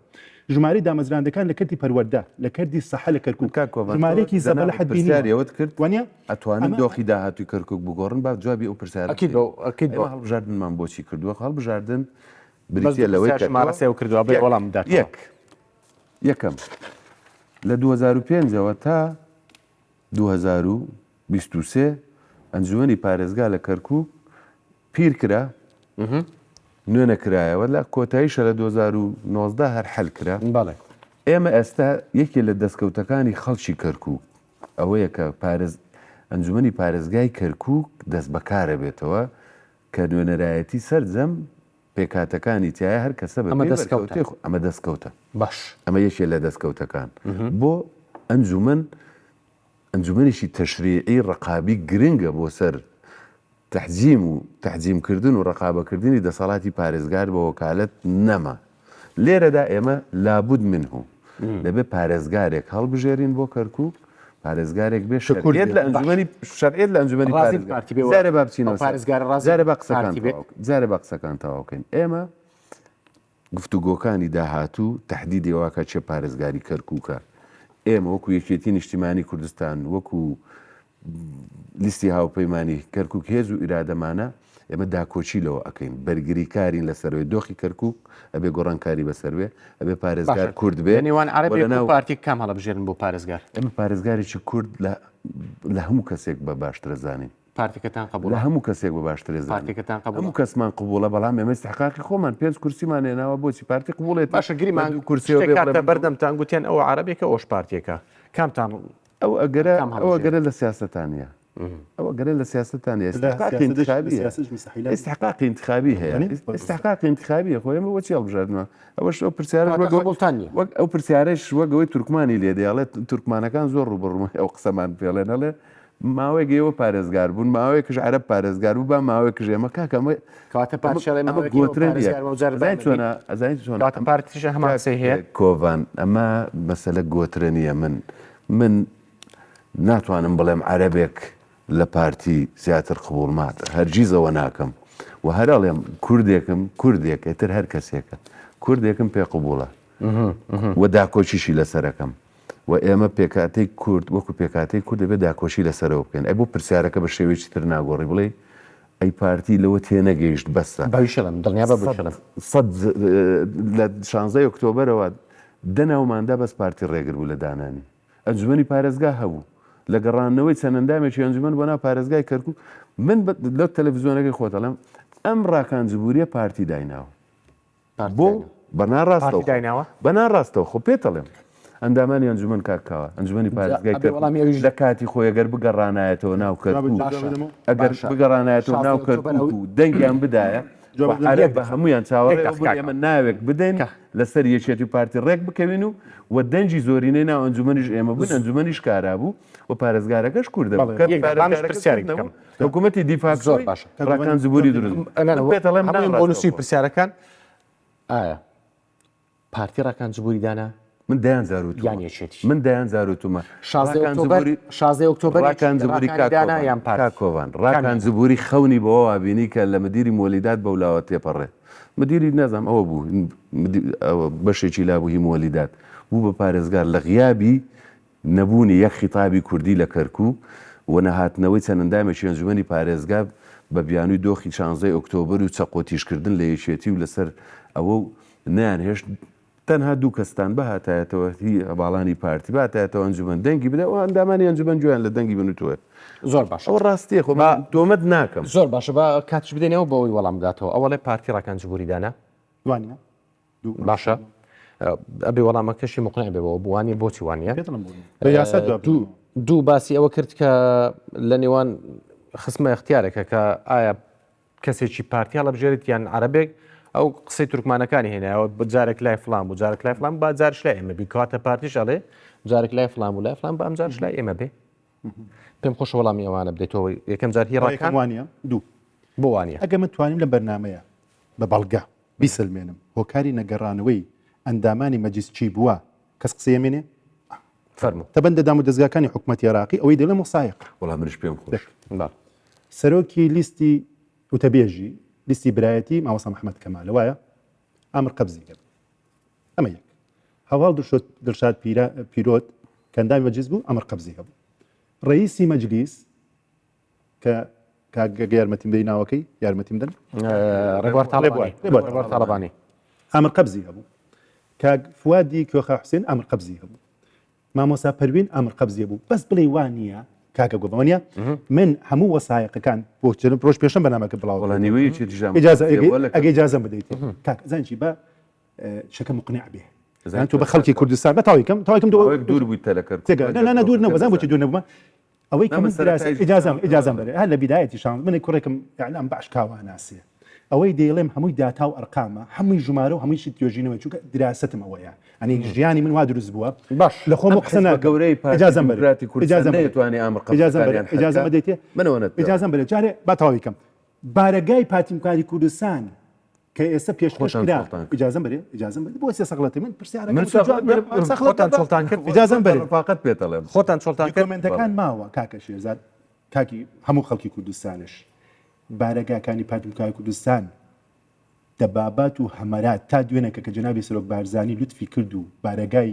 ژمارەی دامەزراندەکان لە کردی پەروەردە لە کردی سەحە لە کەرکووک ژمارەیەکی زەبە لە حد بینیەوەت کرد وانە ئەتوانین دۆخی داهاتوی کەرکووک بگۆڕن با جوابی ئەو پرسیارە ئەکید هەڵبژاردنمان بۆچی کردووە هەڵبژاردن بریتە لەوەی ژمارەسێ کردووە بێ وەڵام بدات یەکەم لە 2005ەوە تا 2023 ئەنجومەنی پارێزگا لە کەرکووک پیر کرا نوێ نەکرایەوە لە کۆتاییشە لە 2019 هەر حەل کرا ئێمە ئێستا یەکێ لە دەستکەوتەکانی خەڵکی کەرکووک ئەوەیە کە ئەنجومەنی پارێزگای کەرکووک دەست بەکارە بێتەوە کە نوێنەرایەتی سەرجەم پێکاتەکانی تایە هەر کەسە ئەمە دەستکەوتە باش ئەمە یەکێ لە دەستکەوتەکان بۆ ئەنجومەنیشی تەشریعی ڕقابی گرنگە بۆ سەر تەحجیمکردن و ڕقابەکردنی دەسەڵاتی پارێزگار بە وەکالەت نەما لێرەدا ئێمە لابد منه دەبێ پارێزگارێک هەڵبژێرین بۆ کەرکووک پارێزگارێک بێ شەکوریت لە ئەنجومەنی شەرعیت لە ئەنجومەنی زارە با بچینەوە زارە با قسەکان تەواوکەین ئێمە گفتوگۆکانی داهاتوو تهدیدی واکە چه پارێزگاری کەرکووکە ئێمە وەکو یەکێتی نیشتیمانی کوردستان وەکو لیستی هاوپەیمانی کەرکووک هێز و ئیرادەمانە ئێمە داکۆچی لەوە ئەەکەین بەرگریکارین لە سەروێ دۆخی کەرکووک ئەبێ گۆڕانکاری بەسەروێ ئەبێ پارێزگار کورد بێ نێوان عەرەبی و پارتی کام هەڵبژێرن بۆ پارێزگار ئێمە پارێزگارێکی کورد لە هەموو کەسێک بە باشترە زانین پارتیکەتان قبول لە هەموو کەسێک بە باشترێ زانین پارتیکەتان قبول هەموو کەسمان قبوڵە بەڵام ئێمە استحقاقی خۆمان 5 کورسیمان هێناوە بۆچی پارتی قبوڵێت باشە گریمان کورسیکاتە بەردەمتان گوتیان ئەو عەرەبێکە ئەوش پارتیەکە کامتان ئەو ئەگەرە لە سیاستانە ئەوە گەرە لە سیاستانە استحقاقی انتخابی هەیە استحقاقی انتخابیە خۆ ئێمە بۆچی هەڵبژاردنەوە ئەوەش ئەو پرسیارە وەک ئەو پرسیارەش وەگەوەی تورکمانی لێ دەیاڵێت تورکمانەکان زۆر ڕوبڕمە ئەو قسەمان پێڵێن هەڵێ ماوەیەک ئێوە پارێزگار بوون ماوەیەکش عەرەب پارێزگار بوو بە ماوەیەکش ئێمە کاکەمە پارتیشە هەماسێ هەیە کۆڤان ئەمە مەسەلە گۆترە نییە من ناتوانم بڵێم عەرەبێک لە پارتی زیاتر قبوڵمات هەرگیزەوە ناکەم و هەراڵێم کوردێک ئێتر هەر کەسێکە کوردێکم پێ قبوڵە و داکۆچیشی لەسەرەکەم و ئێمە پێکاتەی کورد وەکو پێکاتەی کورد دەبێت داکۆچی لەسەرەوە بکەین ئەی بۆ پرسیارەکە بە شێوەیەکی تر ناگۆڕی بڵێ ئەی پارتی لەوە تێنەگەیشت بەسە لە 16 ئۆکتۆبەرەوە دەناوماندا بەس پارتی ڕێگر بوو لە دانانی ئەنجومەنی پارێزگا هەبوو لە گەڕانەوەی چەندەندامێکی ئەنجومەن بۆ ناو پارێزگای کەرکووک من لەو تەلەڤیزیۆنەکەی خۆتەڵێم ئەم ڕاکانجبوریە پارتی دایناوە بۆ بەناڕاستەوە خۆ پێتەڵێم ئەندامانی ئەنجومەن کاکاوە ئەنجومەنی پارێزگای کەرکووک لە کاتی خۆی ئەگەر بگەڕانایەتەوە ناو کەرکووک ئەگەر بگەڕانایەتەوە ناو کەرکووک و دەنگیان بدایە عەرەب بە هەمویان چاوەڕێ ئێمە ناوێک بدەین لەسەر یەکێتی پارتی ڕێک بکەوین و دەنجی زۆرینەی ناو ئەنجومەنیش ئێمە بوون ئەنجومەنیش کارا بوو و پارێزگارەکەش کوردە حکوومەتی دیفاع زۆر باشە ڕاکانجبوری دروست پێتەڵێم بۆنووسی پرسیارەکان ئایا پارتی ڕاکانجبوری دانا من دەیان زاروت من دەیان زاروتمە 16 ئۆکتۆبەر کۆڤان ڕاکانجبوری خەونی بەوە بینی کە لە مدیری مۆلیدات بە ولاوە تێپەڕێ مدیری نەزانم ئەوە بوو بەشێکی لابووهی مۆلیدات بوو بە پارێزگار لە غیابی نەبوونی یەک خیتابی کوردی لە کەرکووک و نەهاتنەوەی چەندەندامێکی ئەنجومەنی پارێزگا بە بیانووی دۆخی 16 ئۆکتۆبەر و چەقۆتیشکردن لە یەکێتی و لەسەر ئەوە نیان هێشت تەنها دوو کەستان بەهاتایەتەوە هی باڵانی پارتی باتایەتەوە ئەنجومەن دەنگی بدە و ئەندامانی ئەنجومەن جویان لە دەنگی بنوتووە زۆر باش ئەوە ڕاستیە خۆ تۆمەت ناکەم زۆر باشە بە کاتش بدەینەوە بەوەی وەڵام بداتەوە ئەوەڵێ پارتی ڕاکان جبووریدانە وانە باشە ئەبێ وەڵامەکەشی مقنع بێەوە بوانی بۆچی وانە دوو باسی ئەوە کرد کە لە نێوان خسمە اختیارێکە کە ئایا کەسێکی پارتیا لە بژێریت یان عەرەبێک ئەو قسەی تورکمانەکانی هێنایەوە بجارێک لای فلان و جارێک لای فلان با جارش لای ئێمە بی کاتە پارتیش ئەڵێ جارێک لای فلان و لای فلان با ئەم جارش لای ئێمە بێ پێم خۆش وەڵامی ئەوانە بدەیتەوە یەکەم جار هی ڕاکان وانە دوو بۆ وانە ئەگە من توانیم لە بەرنمەیە بە بەڵگە بیسلمێنم هۆکاری نەگەڕانەوەی ئەندامانی مەجلیس چی بووە کەس قسەیەمێنێ فەرموو تەبەندە دام و دەستگاکانی حکوومەتی عێراقی ئەوەی دەڵێ مۆسایق وەڵام منش پێم خۆش سەرۆکی لیستی وتەبێژی لیستی برایەتی ماوەسا محەممەد کەمالە وایە ئامر قەبزی کرد ئەمە یەک هەواڵ دڵشاد پیرۆت کەندامی مەجلیس بوو ئەمر قەبزی هەبوو ڕئیسی مەجلیس کە کاگە یارمەتیم دەی ناوەکەی یارمەتیم دەن ڕێبوار تاڵبانی ئامر قەبزی هەبوو کاگ فوادی کۆخا حوسێن ئامر قەبزی هەبوو مامۆسا پەروین ئامر قەبزی بوو بەس بڵێ وانە کاکە گۆبەوەنیە من هەموو وەسایقەکان بۆ ڕۆژ پێشم بەنامەکە بڵاو ئەگەی جازم بدەیت کاک زانچی بە شەکە مقنع بێ تۆ بە خەڵکی کوردستان بە تاویکەم دوور بوویت تەلەکرد لا دوور نەبوو بەزان بۆچی دوور نەبوومە ئەوەی کە من ئیجازم بەرێ هەر لە بیدایەتی شان منی کوڕێکم یعنی باش کاوە ناسیە ئەوەی دەیڵێم هەمووی داتا و ئەرقامە هەمووی ژمارە و هەمووی تیۆژینەوە چونکە دراستم ئەوەیە ئەنی ژیانی من وا دروست بووە باش لە خۆم قسە گەورەی ئیجازم بەرێ دەیتوانێت ئەمر ئیجازم بدەیتێ ئیجازم بەرێ جارێ با تاویکەم بارەگای پاتیمکاری کوردستان کە ئێستا پێشکەش کرا ئیجازم بەرێ ئیجازم بەرێ بۆ سەقڵەتی من پرسیارەکەتان کرد ئیجازم بەرێ فقط پێتەڵێم خۆتان چۆڵتان کرد کۆمنتەکان ماوە کاکە شێرزاد کاکی هەموو خەڵکی کوردستانش بارەگاکانی پاتیمکاری کوردستان دەبابات و هەمەرات تا دوێنێکە کە جەنابی سەرۆک بارزانی لوتفی کرد و بارەگای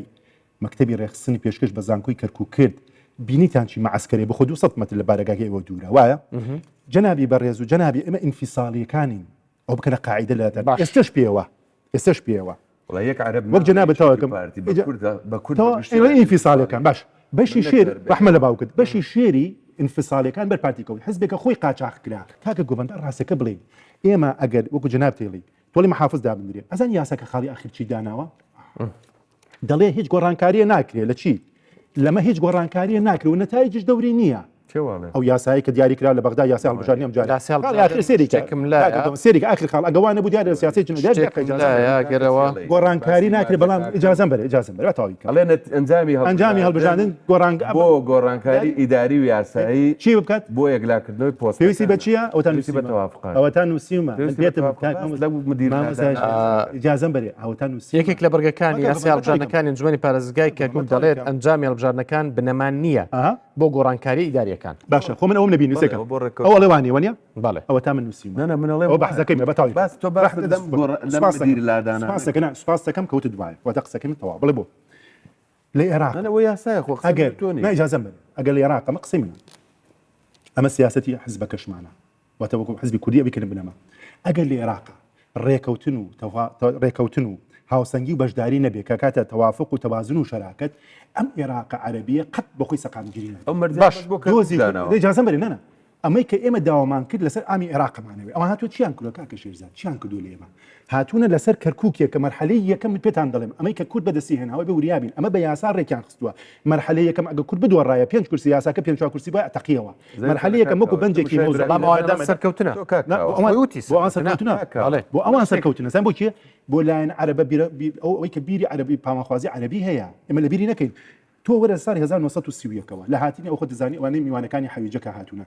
مەکتەبی ڕێخستنی پێشکەش بە زانکۆی کەرکوو کرد بینیتان چی مەعسکەرێ بە خۆ 200 مەتر لە بارەگاکەی ئەوە دوورە وایە جەنابی بەڕێز و جەنابی ئێمە ئینفیساڵیەکانین ئەو بکەنە قاعیدە لە ئێستش پێوە وەک جەنابەتەوەکەم ئینفیساڵیەکان باش بەشی شێر ڕەحمە لە باوکت بەشی شێری ئینفیساڵیەکان بەر پارتیکەوت حزبێکە خۆی قاچاق کرا کاکە گۆڤەندە ڕاستەکە بڵێ ئێمە ئەگەر وەکو جەناب تێڵی تۆڵی محافظ دابنرێ ئەزان یاساکە خاڵی ئاخر چی داناوە دەڵێ هیچ گۆڕانکاریە ناکرێ لە چی لەمە هیچ گۆڕانکاریە ناکرێ و نەتایجش دەوری نییە ئەو یاسایی کە دیاری کرا لە بەغدا یاسی هەڵبژاردننی ئەم جارێ سێریکە ئاخر خاڵ ئەگەوانە بوو دیارە سیاسی گۆڕانکاری ناکرێ بەڵام ئیجازەم بەرێ ئیجازەم بەرێ تاویکە ئەنجامی هەڵبژاردن بۆ گۆڕانکاری ئیداری و یاسایی چی بکات بۆ یەکلاکردنەوەی پۆست پێویستی بە چییە ئەوەتان نووسیمە ئیجازەم بەرێ ئەوەتان نووسی یەکێک لە بەرگەکانی یاسی هەڵبژاردنەکانی انجمەنی پارێزگای کەرکووک دەڵێت ئەنجامی هەڵبژاردنەکان بنەمان نییە بۆ گۆڕانکاری ئیداریەکان باشە خۆ من ئەوم نەبی نووسەکە ئەوە لەوانی وەنیە بەڵێ ئەوە تا من نووسیم ئەو بەحزەکەی مە بەتاوی باس تۆ سپاس دەکەم کەوت دوایە واتە قسەکەی من تەواو بڵێ بۆ لە عێراق ئەگەر ئیجازەم بەرێ ئەگەر لە عێراق ئەمە قسەی منە ئەمە سیاسەتی حزبەکەشمانە واتە وەکو حزبی کوردی بیکردن بنەما ئەگەر لە عێراق ڕێکەوتن و هاوسەنگی و بەشداری نەبێ کە کاتە تەوافق و تەوازن و شەراکەت ئەم عێراق عەرەبیە قەت بەخۆی سەقامگیری ئیجازەم بەرێ نەنا ئەمەی کە ئێمە داوامان کرد لەسەر ئامی عێراقمانەوەی ئەوە هاتووە چیان کردو کاکە شێرزاد چیان کردو لە ئێمە هاتوونە لەسەر کەرکووکێک کە مەرحەلەی یەکەم پێتان دەڵێم ئەمەی کە کورد بەدەستی هێناوە بە وریابین ئەمە بە یاسا ڕێکیان خستووە مەرحەلەی یەکەم ئەگە کورد بدوەڕایە 5 کورسی یاساکە 5 کورسی بە تەقیەوە مەرحەلەی یەکەم وەکو بەنجێکی سەرکەوتنە بۆ ئەوان سەرکەوتنە زان بۆ چیە بۆ لایەن عەرەبە ئەوەی کە بیری عەرەبی پامەخوازی عەرەبی هەیە ئێمە لە بیری نەکەین تۆ وەرە ساڵی 1930ەوە لە هاتینی ئەو خۆ دەزانی ئەوانەی میوانەکانی حەویجەکە هاتوونە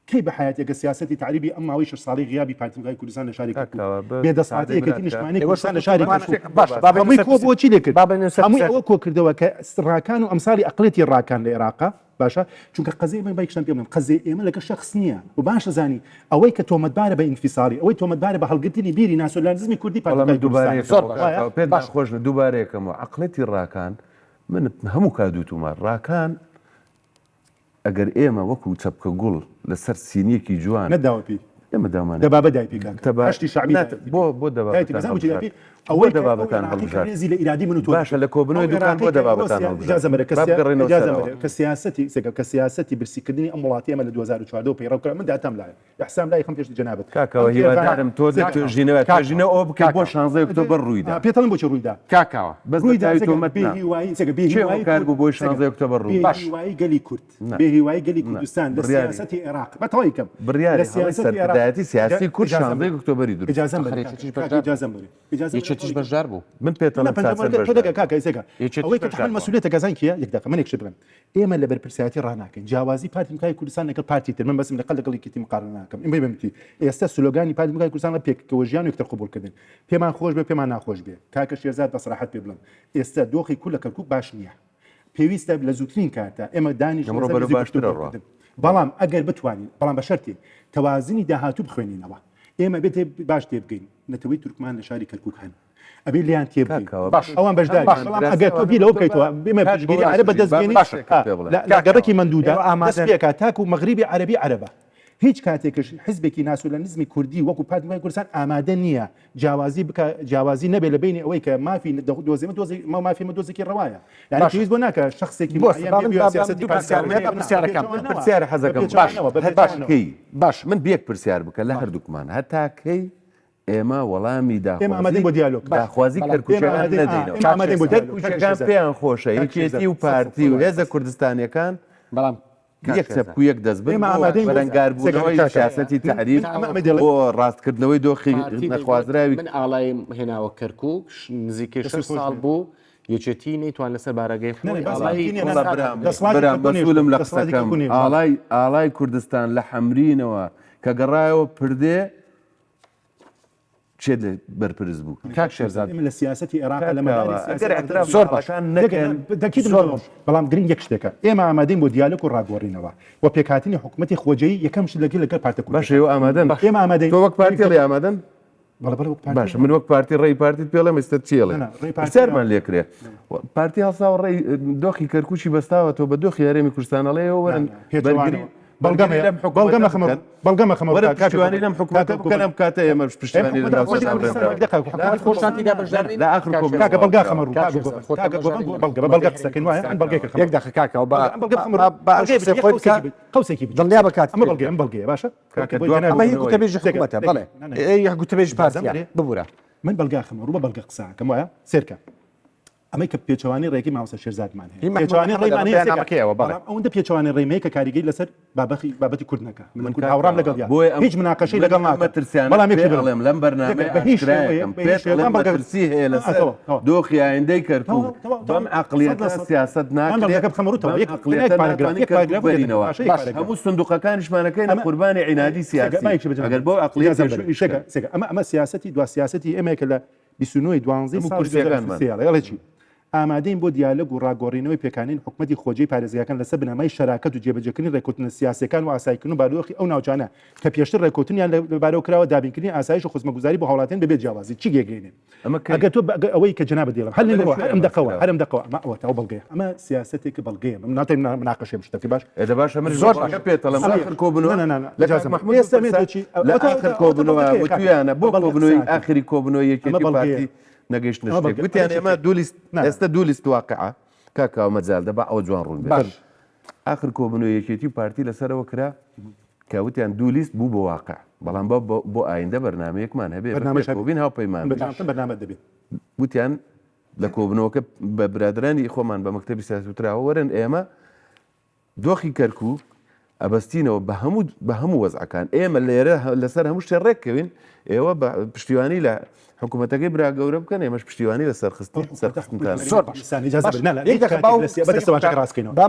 کەی بە حیاتێکە سیاسەتی تعریبی ئەم ماوەی 6 ساڵی غیابی پارتیمگای کوردستان لە شاری بێدەسەڵاتەیەکەتی نیشتمانی کوردستان لە شاری هەمووی کۆ بۆ چی لێ کرد هەمووی ئەوە کۆ کردەوە کە ڕاکان و ئەمساڵی ئەقڵێتی ڕاکان لە عێراقا باشە چونکە قەزەی من بایکشتان پێ بڵێم قەزەی ئێمە لەگە شەخص نییە و باش زانی ئەوەی کە تۆمەتبارە بە ئینفیساڵی ئەوەی تۆمەتبارە بە هەڵگرتنی بیری ناسیۆنالیزمی کوردی دووبارەیەکەم دووبارەیەکەم و عەقڵێتی ڕاکان من هەموو کادوتومە ڕاکان ئەگەر ئێمە وەکو چەپکە گوڵ لەسەر سینیەکی جوان نەداوەپی ئێمە دامان دەبابە دایپی هەشتی شعبی بۆ دەبابی ئەوە دەبابەتان هەڵبژار ڕێزی لە ئیرادی من و تۆ باشە لە کۆبنەوەی دوکان بۆ دەبابەتان هەڵبژار کە سیاستی کە سیاستی برسیکردنی ئەم وڵاتی ئەمە لە 2014 پەیڕەوکرا من داتەم لایە یحسام لای خەم پێشتی جەنابەت کاکەوە هیوادارم تۆ توێژینەوە توێژینە ئەو بکە بۆ 16 ئۆکتۆبەر ڕوویدا پێتەڵم بۆچی ڕوویدا کاکاوە بەس ڕوویدا تۆمەت کار بوو بۆ 16 ئۆکتۆبەر ڕووی بێهیوایی گەلی کورد بێهیوایی گەلی کوردستان لە سیاستی عێراق بەتەواوی کەم بڕیاری سەرکردایەتی سیاسی کورد 16 ئۆکتۆبەری دوو یەکێتیش بەشدار بوو من پێتەڵم ئەوەی کە تحمل مەسئولیتە گازان کیە یەک دقیقە من یەکشت بڵێم ئێمە لە بەرپرسیاتی ڕناکەین جیاوازی پارتی مکای کوردستان لەگەڵ پارتی تر من بەسم لەقەل لەگەڵی کیتی مقارنە ناکەم ئێمە بمتی ئێستا سلۆگانی پارتی مکای کوردستان لە پێکەوە ژیان و یەکتر قبولکردن پێمان خۆش بێ پێمان ناخۆش بێ کاکە شێرزاد بە سەراحەت پێ بڵێم ئێستا دۆخی کورد لە کەرکووک باش نییە پێویستە لە زووترین کاتە ئێمە دانیش بەڵام ئەگەر بتوانین بەڵام بە شەرتی تەوازنی داهاتوو بخوێنینەوە ئێمە بێت باش تێبگەین نەتەوەی تورکمان لە شاری کەرکووک هەن ئەبێ لیان تێبگەین ئەوان بەشدار ئەگەر تۆ بی لەوە بکەیتەوە بێمە پشتگیری عەرە بەدەستبێنی لە گەڕێکی مندوودا ئامادەکە تاکو و مەغریبی عەربی عەرەبە هیچ کاتێکش حزبێکی ناسیۆنالیزمی کوردی وەکو پارتی مکای کوردستان ئامادە نییە جیاوازی نەبێ لە بینی ئەوەی کە مافی مافی مەدۆزێکی ڕەوایە یعنی پێویست بۆ ناکە شخصێکی پرسیارە حەزەکەم باش من بێک پرسیار بکە لە هەردووکمان هەتا کەی ئێمە وەڵامی ئامادەین بۆ دیالۆگ داخوازی کەرکووکەکان نەدەینەوە پێیان خۆشە یەکێتی و پارتی و هێزە کوردستانیەکان بەڵام یەک چەپکو یەک دەست بەرەنگاربوونەوەی سیاسەتی تعریف بۆ ڕاستکردنەوەی دۆخی نەخوازراوی من ئاڵایم هێناوە کەرکووک نزیکەی 6 ساڵ بوو یەکێتی نەیتوان لەسەر بارەگەی بەسوولم لە قسەکەم ئاڵای کوردستان لە حەمرینەوە کە گەڕایەوە پردێ چێ لە بەرپرس بوو کاک شێرزاد لە سیاسەتی عێراق لە زۆر باشان نەکەن بەڵام گرنگ یەک شتێکە ئێمە ئامادەین بۆ دیالۆگ و ڕاگۆڕینەوە و پێکهاتنی حکوومەتی خۆجەیی یەکەم شت لەگەڵ پارتە کوردی باشە ئێوە ئامادەن ئێمە ئامادەین تۆ وەک پارتی لێ ئامادەن باش من وەک پارتی ڕێی پارتیت پێڵێم ئێستا چێڵێ پرسیارمان لێکرێ پارتی هەڵسا و ڕێی دۆخی کەرکووچی بەستاوە تۆ بە دۆخی هەرێمی کوردستانەڵەیە وەرن بەڵگەمە خەمە پشتیوانی لەم حکوومەتە بکەن ئەم کاتە ئێمە پشتیوانی لە آخر کاکە بەڵگا خەمە ڕوو بەڵگە قسەکەین وایە بەڵگەکە یەک دقیقە کاکەوە قوسێکی دڵنیا بکات ئەمە بەڵگەیە باشە ئەمە هی گوتەبێژی حکوومەتە بەڵێ یەک گوتەبێژی پارتیە ببوورە من بەڵگا خەمە ڕوو بە بەڵگە قسەکەم وایە سێرکە ئەمەی کە پێچەوانی ڕێکی ماوەسە شێرزادمان هەیە پێچەوانی ڕێمانەیەەوە ئەوەندە پێچەوانی ڕێمەیە کە کاریگەی لەسەر بابەتی کورد نەکە من کورد هاوڕام لەگەڵ هیچ مناقەشەی لەگەڵ ناکەم بەڵام بڵێم لەم بەرنامەسی هەیە لەسەر دۆخی ئایندەی کەرکووک بەم عەقلیەتە سیاسەت ناکرێت هەموو سندوقەکانیشمانەکەین قوربانی عینادی سیاسی ئەگەر بۆ عەقلیەت ئەمە سیاسەتی دوا سیاسەتی ئێمەیەکە لە 29 12 ساڵ ئامادەین بۆ دیالۆگ و ڕاگۆڕینەوەی پێکانین حکوومەتی خۆجەی پارێزگاکان لەسەر بنەمای شەراکەت و جێبەجێکردنی ڕێکوتنە سیاسەکان و ئاسایکردن و بارودۆخی ئەو ناوچانە کە پێشتر ڕێکوتنیان لەبارەوە کراوە دابینکردنی ئاسایش و خزمەتگوزاری بۆ هاوڵاتیان بەبێ جیاوازی چی گێگرێنین ئەگەر تۆ ئەوەی کە جەنابەت دێڵم هەرم دەقەوە ئەوە بەڵگەیە ئەمە سیاسەتێکی بەڵگەیە من ناتوانین مناقەشێ شتێکی باش باشە من زۆر پێتەڵم آخر کۆبنەوە آخر کۆبنەوە وتویانە بۆ کۆبنەوەی آخری کۆبنەوەی یەکێتی پارتی نەگەیشتنە شتێک گوتیان ئێمە ئێستا دوو لیست واقعە کاکاوە مەجال دەبا ئەوە جوان ڕوون بێت آخر کۆبنەوەی یەکێتی و پارتی لەسەرەوە کرا کە وتیان دوو لیست بوو بۆ واقع بەڵام بۆ ئایندە بەرنامەیەکمان هەبێ بین هاوپەیمان بەرنامە دەبێت وتیان لە کۆبنەوەکە بە برادرانی خۆمان بە مەکتەبی سیاسی وتراوە وەرن ئێمە دۆخی کەرکووک ئەبەستینەوە بە هەموو وەزعەکان ئێمە لێرە لەسەر هەموو شتێ ڕێککەوین ئێوە پشتیوانی لە حکوومەتەکەی برا گەورە بکەن ئێمەش پشتیوانی لە سەرخستنتان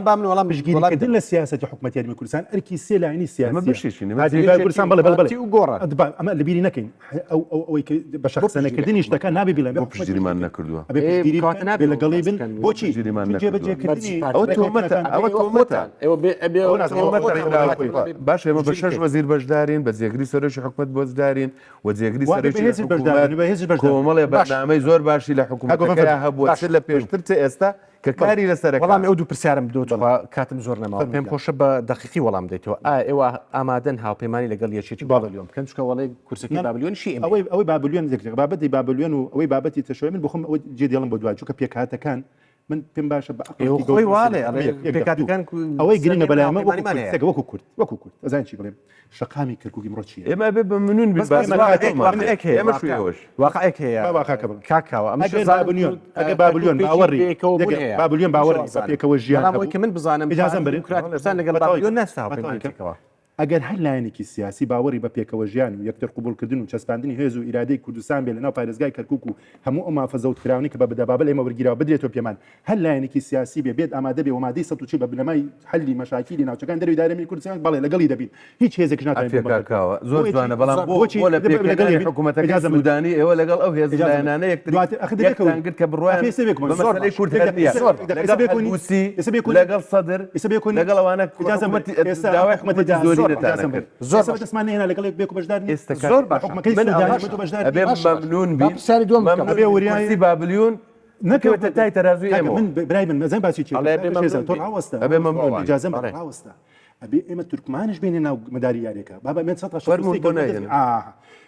بام وەڵام بژگیریکردن لە سیاسەتی حکوومەتی یاریمی کوردستان ئەرکی سێ لاینی سیاسیکردستان ئەمە لەبیری نەکەین ئەوەی بە شخصەنەکردنی شتەکان نابێ بڵێ بۆ پشتگیریمان نەکردووە لەگەڵی بن بۆچی باش ئێمە بە 6 وەزیر بەشدارین بە جێگری سەرۆکی حکوومەت بۆزدارین و جێگری کۆمەڵێ بەرنامەی زۆر باشی لە حکوومەتەکەی هەبووە لە پێشتر ئێستا ككاري لسرك وەڵامی ئەو دوو پرسیارم بدۆتەوە کاتم زۆر نەماوە پێم خۆشە بە دقیقی وەڵام دەیتەوە ئێوە ئامادەن هاوپەیمانی لەگەڵ یەکێتی بابلیۆن بکەن چکە وەڵێ کورسەکەی بابلیۆن شی ئەوەی بابلیۆن ذکر بابەتی بابلیۆن و ئەوەی بابەتی تەشۆی من بخۆم ئەوە جێ دێڵم بۆ دوای چونکە پێکهاتەکان من پێم باشە بە خۆی واڵێ ئەوەی گرنگە بەلایمە وەکو کورد ئەزان چی بڵێم شەقامی کەرکووکی مرۆ چیە ئێمە بێ بە منون واقعێک هەیە کاکاوە ئەگە بابلیۆن باوەڕی بابلیۆن باوەڕی پێکەوە ژیان کە من بزانم اجازەم بەرێ لەگەڵ بابلیۆن ناستا هاوپەیمانیەکەوە ئەگەر هەر لایەنێکی سیاسی باوەڕی بە پێکەوە ژیان و یەکتر قبولکردن و چەسپاندنی هێز و ئیرادەی کوردستان بێ لەناو پارێزگای کەرکووک و هەموو ئەو مافەزە و کراونی کە بە بەدەبابە ئێمە وەرگیراوە بدرێتەوە پێمان هەر لایەنێکی سیاسی بێت ئامادە بێ و مادەی 140 بە بنەمای حلی مەشاکیلی ناوچەکان دەروی دارەمی کوردستان بەڵێ لەگەڵی دەبین هیچ هێزێک ناتوانێت زۆر جوانە بەڵام بۆ لە پێکەوەی حکوومەتەکەی سودانی ئێوە لەگەڵ ئەو هێز لایەنانە یەکتریان کرد کە بڕوایان بەمەسەلەی کورد هەر نییە لەگەڵ سەدر لەگەڵ ئەوانە داوای حکوومەتی زۆری دەتانە کرد زۆر دەستمان هێنا لەگەڵ بێک بەشدار زۆر باش ئەبێ مەمنون بین ئەبێ وریای بابلیۆن نەکەوێتە تای تەرازوی ئێمە من برای من مەزن باسی چی تۆ ڕاوەستە ئەبێ مەمنون ئیجازەم ڕاوەستە ئەبێ ئێمە تورکمانش بینێ ناو مەداری یاریەکە بابا من سەد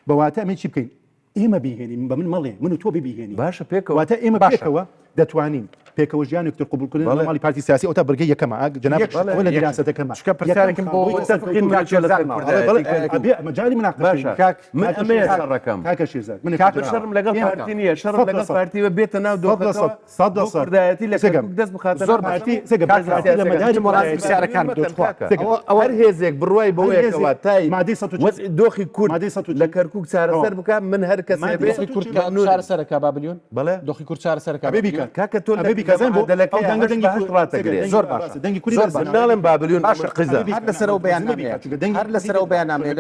بەواتە ئەمە چی بکەین ئێمە بیهێنین بە من مەڵێ من و تۆ ببیهێنی باشە پێکەوە واتە ئێمە پێکەوە دەتوانین پێکەوە ژیان یەکتر قبولکردن ماڵی پارتی سیاسی ئەوتا بەرگەی یەکەمە جەناب لە دیراستەکەمە شکە پرسیارێکم بۆ مەجای مناقەش من ئەمەیە شەڕەکەم کاکە شێرزاد من شەڕم لەگەڵ پارتی نییە شەڕم لەگەڵ پارتیوە بێتە ناو دۆخەکەوەدایەتی لە کەرکووک دەست بخاتە زۆر پارتی لە مەداری پرسیارەکان ئەوەر هێزێک بڕوای بەوەیەکەوە تای مادەی دۆخی کورد لە کەرکووک چارەسەر بکات من هەر کەسێ چارەسەرەکە بابلیۆن بەڵێ دۆخی کورد چارەسەرەکە کاکە تۆ زۆر باشە دەنگی کوردی ناڵێم بابلیۆن قزە هەر لەسەرەوە بەیاننامەیە هەر لەسەرەوە بەیاننامەیە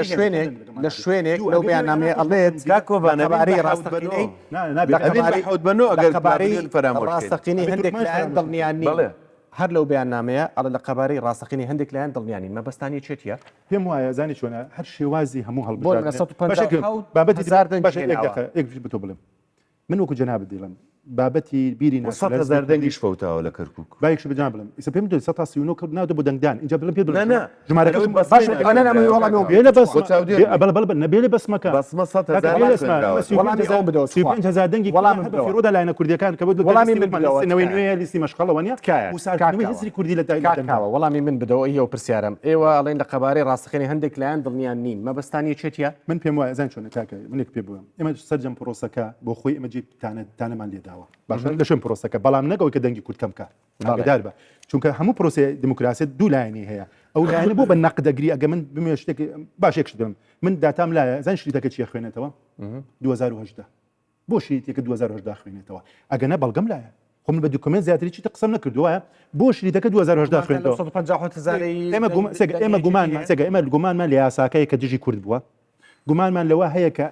لە شوێنێک لەو بەیاننامەیە ئەڵێت کاکۆڤانەباری ڕاستەقینەی حەوت بنۆ ئەگەر بابلیۆن فرامۆش ڕاستەقینی هەندێک لایەن دڵنیانی هەر لەو بەیاننامەیە ئەڵە لە قەبارەی ڕاستەقینی هەندێک لایەن دڵنیانی مەبەستانی چێتیە پێم وایە زانی چۆنە هەر شێوازی هەموو بتۆ بڵم من وەکو جەناب دڵم بابەتی بیری 100,000 دەنگیش فەوتاوە لە کەرکووک باەکش بجان بڵم ئیسە پێم دو 139 کرد ناو بۆ دەنگدان اینجا بڵم پێ نەبێ بەسمەکە بەسمە دەنگی ڕۆدا لایەنە کوردیەکان کە وەڵامی نەوەی نوێ لیستی مەشقەڵەوە نیە هزری کوردی لە تایکاوە وەڵامی من بدەوە ئەو پرسیارم ئێوە ئەڵێن لە قەبارەی ڕاستەقینی هەندێک لایەن دڵنیان نین مەبەستانی چێتیە من پێم وایە زان چۆنە کاکە منێک پێ بووم ئێمە سەرجەم پرۆسەکە بۆ خۆی ئەمە جێ تانەمان لێداوە باشە لەشم پرۆسەکە بەڵام نەگەوە کە دەنگی کورد کەمکە ئاگادار بە چونکە هەموو پرۆسی دموکراسی دوو لایەنی هەیە ئەو لایەنە بۆ بە نەقدەگری ئەگە من بمێ شتێک باشێکش دەم من داتام لایە زان شریتەکە چیە خوێنێتەوە 2010 بۆ شریتێکە 2010 خوێنێتەوە ئەگەنە بەڵگەم لایە خۆ من بە دوکمنت زیاتری چی قسەم نەکردووە بۆ شریتەکە 2010 خوێنێتەوە ئێمە گومانمان لە یاساکەیە کە دژی کورد بووە گومانمان لەوە هەیە کە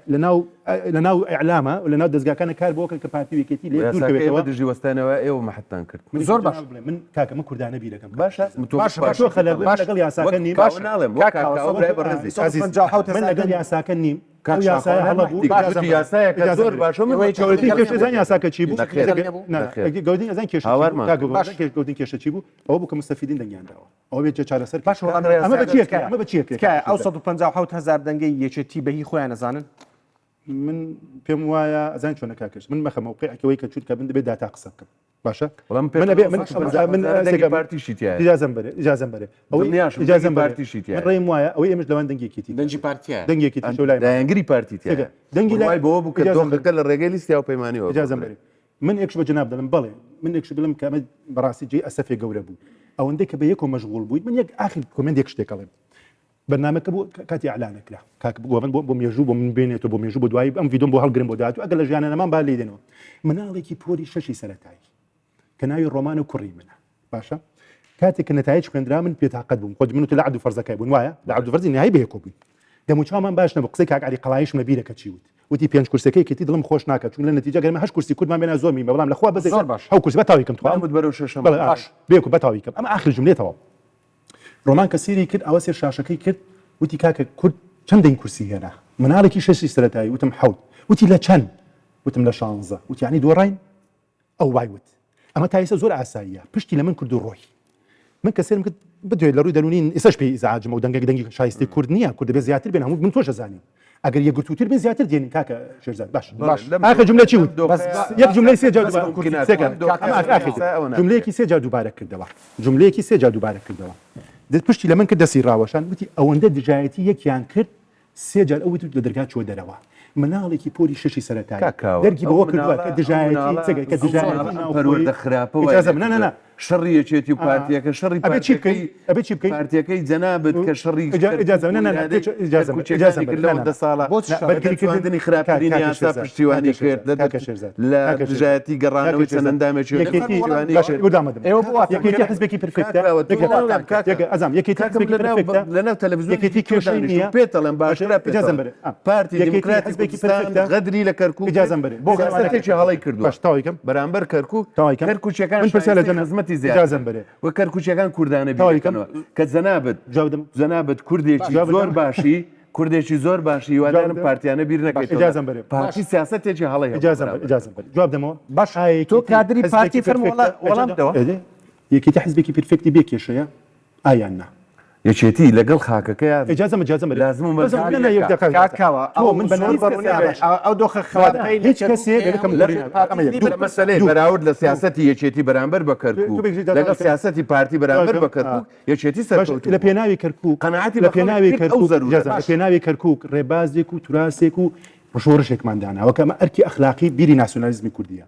لەناو ئیعلامە و لەناو دەستگاکانە کار بۆکە کە پارتیوێکێتی لێ دوورکەوێتەوە دژی وەستانەوە ئێوە مەحەتان کرد زۆر باش من کاکە من کوردانە بیرەکەم باشە لەگەڵ یاساکە نیم من لەگەڵ یاساکە نیم یاسایەکە زۆر باشە زان یاساکە چی بوو گەودین ئەزان گەودین کێشە چی بوو ئەوە بوو کە مستەفیدین دەنگیانداوە ئەوە بێت چارەسەر باش ئەمە بەچیەکە ئەو 157,000 دەنگەی یەکێتی بەهی خۆیان نەزانن من پێم وایە ئەزان چۆنە کاکەش من مەخە موقعەکەوەی کە چوت کە بن دەبێت داتا قسە بکەم باشە ئیجازەم بەرێ ڕێم وایە ئەوەی ئێمەش لەوان دەنگێکیتی دەنگی پارتیە دەنگێکی دایانگری پارتی دەنگی لای بۆ بوو کە دۆخەکە لە ڕێگەی لیستی هاوپەیمانیەوە ئیجازەم بەرێ من ئێکش بە جەناب دەڵم بەڵێ من ئێکش بڵم کە ئەمە بەڕاستی جێ ئەسەفێ گەورە بوو ئەوەندەی کە بە یەکۆ مەشغوڵ بوویت من یەک ئاخر کۆمنتێک شتێکەڵێم بەرنامەکە بۆ کاتی ئەعلانەکرا کاک بگۆن بۆ مێژوو بۆ من بێنێتەوە بۆ مێژوو بۆ دوایی ئەم ڤیدۆم بۆ هەڵگرم بۆ داات و ئەگەر لە ژیانەمان با لێ دێنەوە مناڵێکی پۆلی شەشی سەرەتایی کە ناوی ڕۆمان و کوڕی منە باشە کاتێک کە نەتایج خوێندرا من پێتاقەت بووم خۆ من لە عەبدو فەرزەکەی بوون وایە لە عەبدو فەرزی نهایی بەیەکۆ بووین دەموچاومان باش نەبوو قسەی کاک عەلی قەڵایش مەبیرەکە چی وت وتی 5 کورسەکەی کەتی دڵم خۆش ناکات چون لە نەتیجە گەرمە 8 کورسی کوردمان بێنە زۆر میمە بەڵام لەخوا بەزێ زۆر باش هەو کورسی بەتاوی کەم توانمت بەرەو شەشەم باش بێکو بەتاوی کەم ئەمە آخر جملێتەوە ڕۆمان کە سیری کرد ئەوە سێر شاشەکەی کرد وتی کاکە کورد چەندین کورسی هێنا مناڵێکی شەشی سەرەتایی وتم حەوت وتی لە چەند وتم لە 16 وتی یعنی دۆڕین ئەو وای وت ئەمە تا ئێستا زۆر ئاساییە پشتی لە من کرد و ڕۆی من کەسێرم کرد بدوێت لە ڕووی دەرونین ئێساش پێی ئیزعاجمە و دەنگی شایستی کورد نییە کورد دەبێت زیاتر بێن هەموو من تۆش دەزانین ئەگەر یەک گرتووتر بێ زیاتر دێنین کاکە شێرزاد باش ئاخر جملە چی بود یەک جملەی سێ جار جملەیەکی سێ جار دووبارە کردەوە جملەیەکی سێ جار دووبارە کردەوە پشتی لە من کرد دەسی ڕاوەشان وتی ئەوەندە دژایەتی یەکیان کرد سێ جار ئەوت لە دەرگا چۆ دەرەوە مناڵێکی پۆلی شەشی سەرەتایی دەرگی بەوە کردووە کە دژایەتی چگە کە دژایەتی پەروەردە خراپەوە شەڕی یەکێتی و پارتیەکە شەڕی ئەبێ چی بکەی ئەبێ چی بکەی پارتیەکەی جەنابەت کە شەڕی بەرگریکردنی خراپترین یاسا پشتیوانی کرد لە دژایەتی گەڕانەوەی چەند ئەندامێکی یەکێتی حزبێکی پرفکتە ئەزام یەکێتی حزبێکی پرفکتە لەناو تەلەڤیزیۆن یەکێتی کێشەی نییە پێتەڵێن باشترە پارتی دموکراتی حزبێکی پرفکتە غەدری لە کەرکووک ئیجازەم بەرێ بۆ سەرەتێکی هەڵەی کردووە باش تاویکەم بەرامبەر کەرکووک کەرکووچەکان من پرسیار لە خزمەتی زیادە بەرێ وە کەرکووچەکان کوردانە بیکەنەوە کە جەنابەت کوردێکی زۆر باشی کوردێکی زۆر باشی هیوادارم پارتیانە بیر نەکەیت ئیجازەم بەرێ پارتی سیاسەتێکی هەڵەی ئیجازەم بەرێ جواب دەمەوە باش تۆ کادری پارتی فەرمووڵە وەڵام دەوە یەکێتی حزبێکی پرفکتی بێ کێشەیە ئایان نا یەکێتی لەگەڵ خاکەکەیە ئیجازەم بەرێ لازم کاکاوە من ئەو دۆخە خەواتەی هیچ کەسێ مەسەلەی بەراورد لە سیاسەتی یەکێتی بەرامبەر بە کەرکووک لەگەڵ سیاسەتی پارتی بەرامبەر بە کەرکووک یەکێتی سەرکەوتووە لە پێناوی کەرکووک قەناعەتی لە پێناوی کەرکووک لە پێناوی کەرکووک ڕێبازێک و توراسێک و ڕۆژێکمانداناوە کە ئەمە ئەرکی ئەخلاقی بیری ناسیۆنالیزمی کوردیە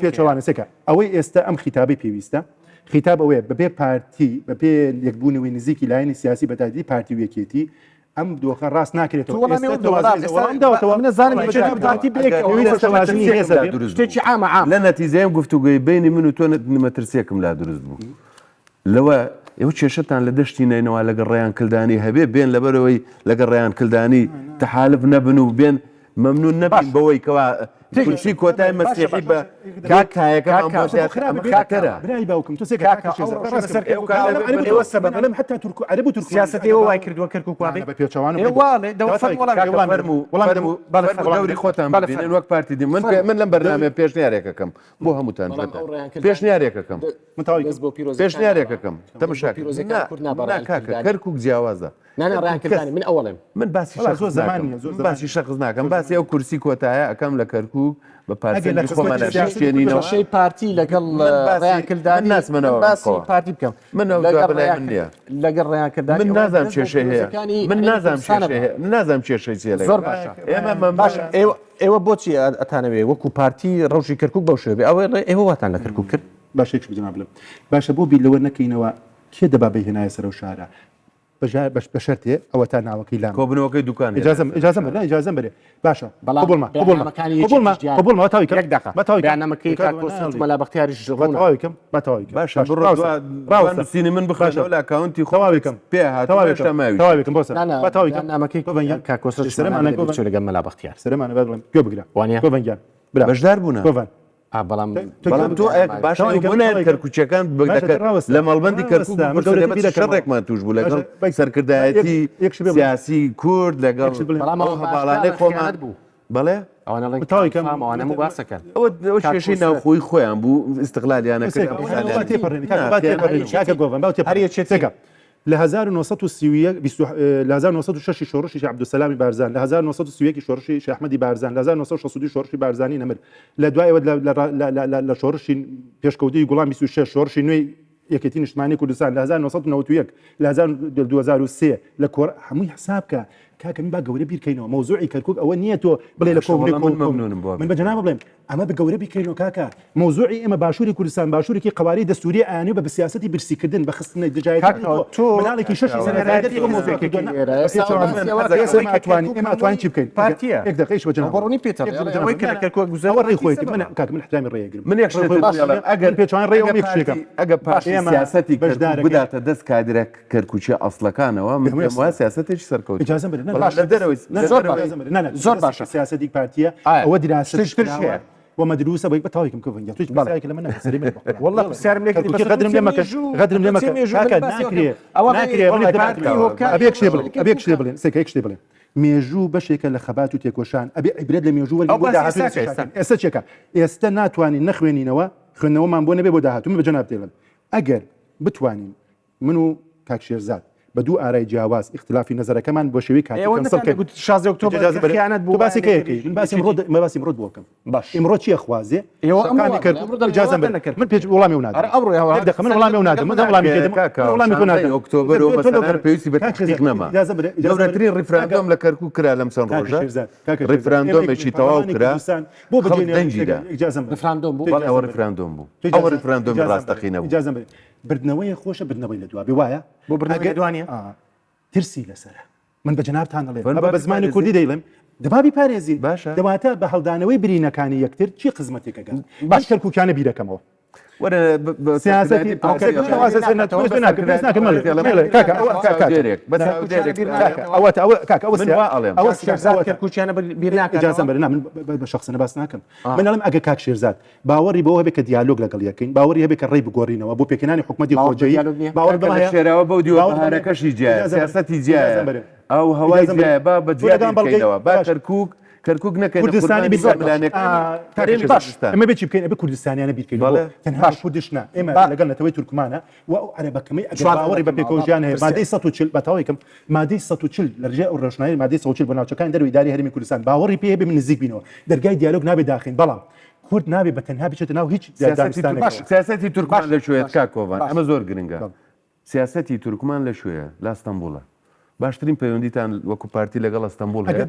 پێچوانە سێکە ئەوەی ئێستا ئەم خیتابی پێویستە خیتاب ئەوەیە بەبێ پارتی بەپێ یەکبوونەوەی نزیکی لایەنی سیاسی بەتادی پارتی و یەکێتی ئەم دۆخە ڕاست ناکرێتەوە لە نەتیجەیەم گفتوگوی بینی من و تۆ مەترسیەکم لا دروست بوو لەوە ئێوە کێشەتان لە دەشتی نینەوە لەگەڵ ڕێیان کلدانی هەبێ بێن لەبەرەوەی لەگەڵ ڕێیان کلدانی تەحالف نەبن و بێن مەمنون نەبین بەوەی کەوا کورسی کۆتای مەسیحی بە کاکایەکە برای باوکم تۆ حتا تورکو عەرەب و تورک سیاسەتی وای کردووە کەرکووک بە پێچەوان دەوری خۆتان ببینن وەک پارتی دی من لەم بەرنامێ پێشنیارێکەکەم بۆ هەمووتان پێشنیارێکەکەم پێشنیارێکەکەم تەماشاکە کەرکووک جیاوازە من ئەوڵێم من باسی شەخص ناکەم باسی ئەو کورسی کۆتایە ئەەکەم لە کەرکووک بە پارتیێنینەوەشەی پارتی لەگەڵ ڕیانکرددان ناسمەوە پارتی بکەم من نییە لەگەڵ ڕیانکرددان من نازانم کێشەی هەیە من نازانم کێشەی چێ زۆر باش ئێوە بۆچی ئەتانەوێ وەکو پارتی ڕەوشی کەرکووک بەو شێوێ ئەوەی ئێوە واتان لە کەرکووک کرد باشێک بجنا بڵم باشە بۆ بیر لەوە نەکەینەوە کێ دەبابی هێنایە سەر و شارە بە شەرتێ ئەوە تا ناوەکەی لام کۆبنەوەکەی دوکان ئیجازەم بێ باشە قبولمە مەلا بەختیاریش ڕۆکەم باشسینی من بخشەوە لە کاونتی خۆواویکەم پێ هاتواویکم بۆ نامەکەی کاکۆسەر لەگەم مەلا بەختیار سەرمانە بڵم گوێ بگرە وانە گۆڤەنگیان بەشدار بوون بەڵام تۆ باشە کەرکوچەکان لە مەڵبەندی کەرکووک شەڕێکمان توش بوو لەگەڵ سەرکردایەتی سیاسی کورد لەگەڵ هەباڵانەی خۆمان بوو بەڵێ ئەوانە باسەکەن ئەوە کێشەی ناوخۆی خۆیان بوو ئیستقلالیانەکە لە 1930 شۆڕشی عەبدولسەلامی بارزان لە 1930 شۆڕشی شێخ ئەحمەدی بارزان لە 1960 شۆڕشی بارزانی نەمر لە دوایەوە لە شۆڕشی پێشکەوتەی گوڵام 26 شۆڕشی نوێی یەکێتی نیشتمانی کوردستان لە 1991 لە 2003 لە کۆڕ هەمووی حسابکە کاکە من با گەورە بیرکەینەوە مەوزوعی کەرکووک ئەوە نییە تۆ بڵێ لە من بەجەناب بڵێم ئەمە بە گەورە بیکەینەوە کاکە مەوزوعی ئێمە باشووری کوردستان باشوورێکی قواری دەستوری ئاینی بە سیاسەتی برسیکردن بە خستنی دژایەتی مناڵێکی شەشی ئەمە چی بکەین پارتیە یەک دقیقەیش بەجەناب بەڕوونی پێتر کەرکووک گوزەوەڕی خۆیەتی من کاکە من احترامی ڕێگرم من ئەگەر پێچوان ڕێوە یەکشێکم ئەگە پاشی سیاسەتی بداتە دەست کادرە کەرکووچە ئەسڵەکانەوە من سیاسەتێکی سەرکەوت اجازه بده زۆر باشە سیاسەتی پارتیە ئەوە دراستر ومدروسة بيك بتاويكم كيف نجات تويش بسايك لما نفس سريم والله بسعر منك غدرم لما هكا ناكري أبيك شيبلين سيك هيك شيبلين مێژوو بەشێکە لە خەبات و تێکۆشان ئەبێ عیبرەت لە مێژوو ئەو باسی ئێستا چێکە ئێستا ناتوانین نەخوێنینەوە خوێندنەوەمان بۆ نەبێ بۆ داهاتوو من بە جەناب تێڵم ئەگەر بتوانین من و کاک شێرزاد بە دوو ئارای جیاواز اختلافی نظرەکەمان بۆ شێوەی کاتیکەم 16 ئۆکتۆبر خیانەت بوو باسی کەیەکی من باسی ڕۆ بۆکەم باش ئمڕۆ چیە خوازێ ئێوە کرد اجازه من پێچ وڵامی و نادەم ئەمڕۆ من وڵامی و نادەم من وڵامی وڵامی تۆ نادەم ئۆکتۆبر و مەسەلەن پێویستی بە تحقیق نەما گەورەترین ڕیفراندۆم لە کەرکووک کرا لەم چەند ڕۆژە ڕیفراندۆمێکی تەواو کرا بۆ دەنگیدا ڕفراندۆم بوو بەڵێ ئەوە ڕیفراندۆم بوو ئەوە ڕیفراندۆمی ڕاستەقینە بوو اجازه بردنەوەی خۆشە بردنەوەی لە دوابێ وایە بۆ بردنەوەی دوانیە ترسی لەسرە من بە جنابتان دەڵێم بە زمانی کوردی دەیڵێم دەبابی پارێزی باشە دەواتە بە هەڵدانەوەی برینەکانی یەکتر چی خزمەتێکەکەن باش کەرکووکیانە بیرەکەمەوە سیاسەتی کەرکووکیانە بیر ناکەن اجازه بەرنا من بە شخصنە باس ناکەم من ئەڵێم ئەگە کاک شێرزاد باوەڕی بەوە هەبێت کە دیالۆگ لەگەڵ یەکەین باوەڕی هەبێت کە ڕێی بگۆڕینەوە بۆ پێکەنانی حکومەتی خۆجەیی باوەڕ بڵێ شێراوە بەو دیوەهارەکەشی جیایە سیاسەتی جیایە ئەو هەوای جیایە با بەجیابکەینەوە با کەرکووک نەکەین کوردستانی باش ئەمە بێکی بکەین ئەبێ کوردستانیانە بیرکەین تەنها کوردشنا ئێمە لەگەڵ نەتەوەی تورکمانە و ئەو عەرەبەکەمەی ئەگەر باوەڕی بە پێکەوەژیان هەیە مادەی 140 بەتاوایکەم مادەی 140 لە ڕێژەی ئەو ڕۆژنامەی مادەی 140 بۆ ناوچەکانی دەروی داری هەرێمی کوردستان باوەڕی پێ هەبێ من نزیک بینەوە دەرگای دیالۆگ نابێ داخین بەڵام کورد نابێ بە تەنها بچێتە ناو هیچ سیاسەتی تورکمان لەکوێیە کاکۆڤان ئەمە زۆر گرنگە سیاسەتی تورکمان لەکوێیە لە ئەستەمبوڵە باشترین پەیوەندیتان وەکو پارتی لەگەڵ ئەستەمبوڵ هەیە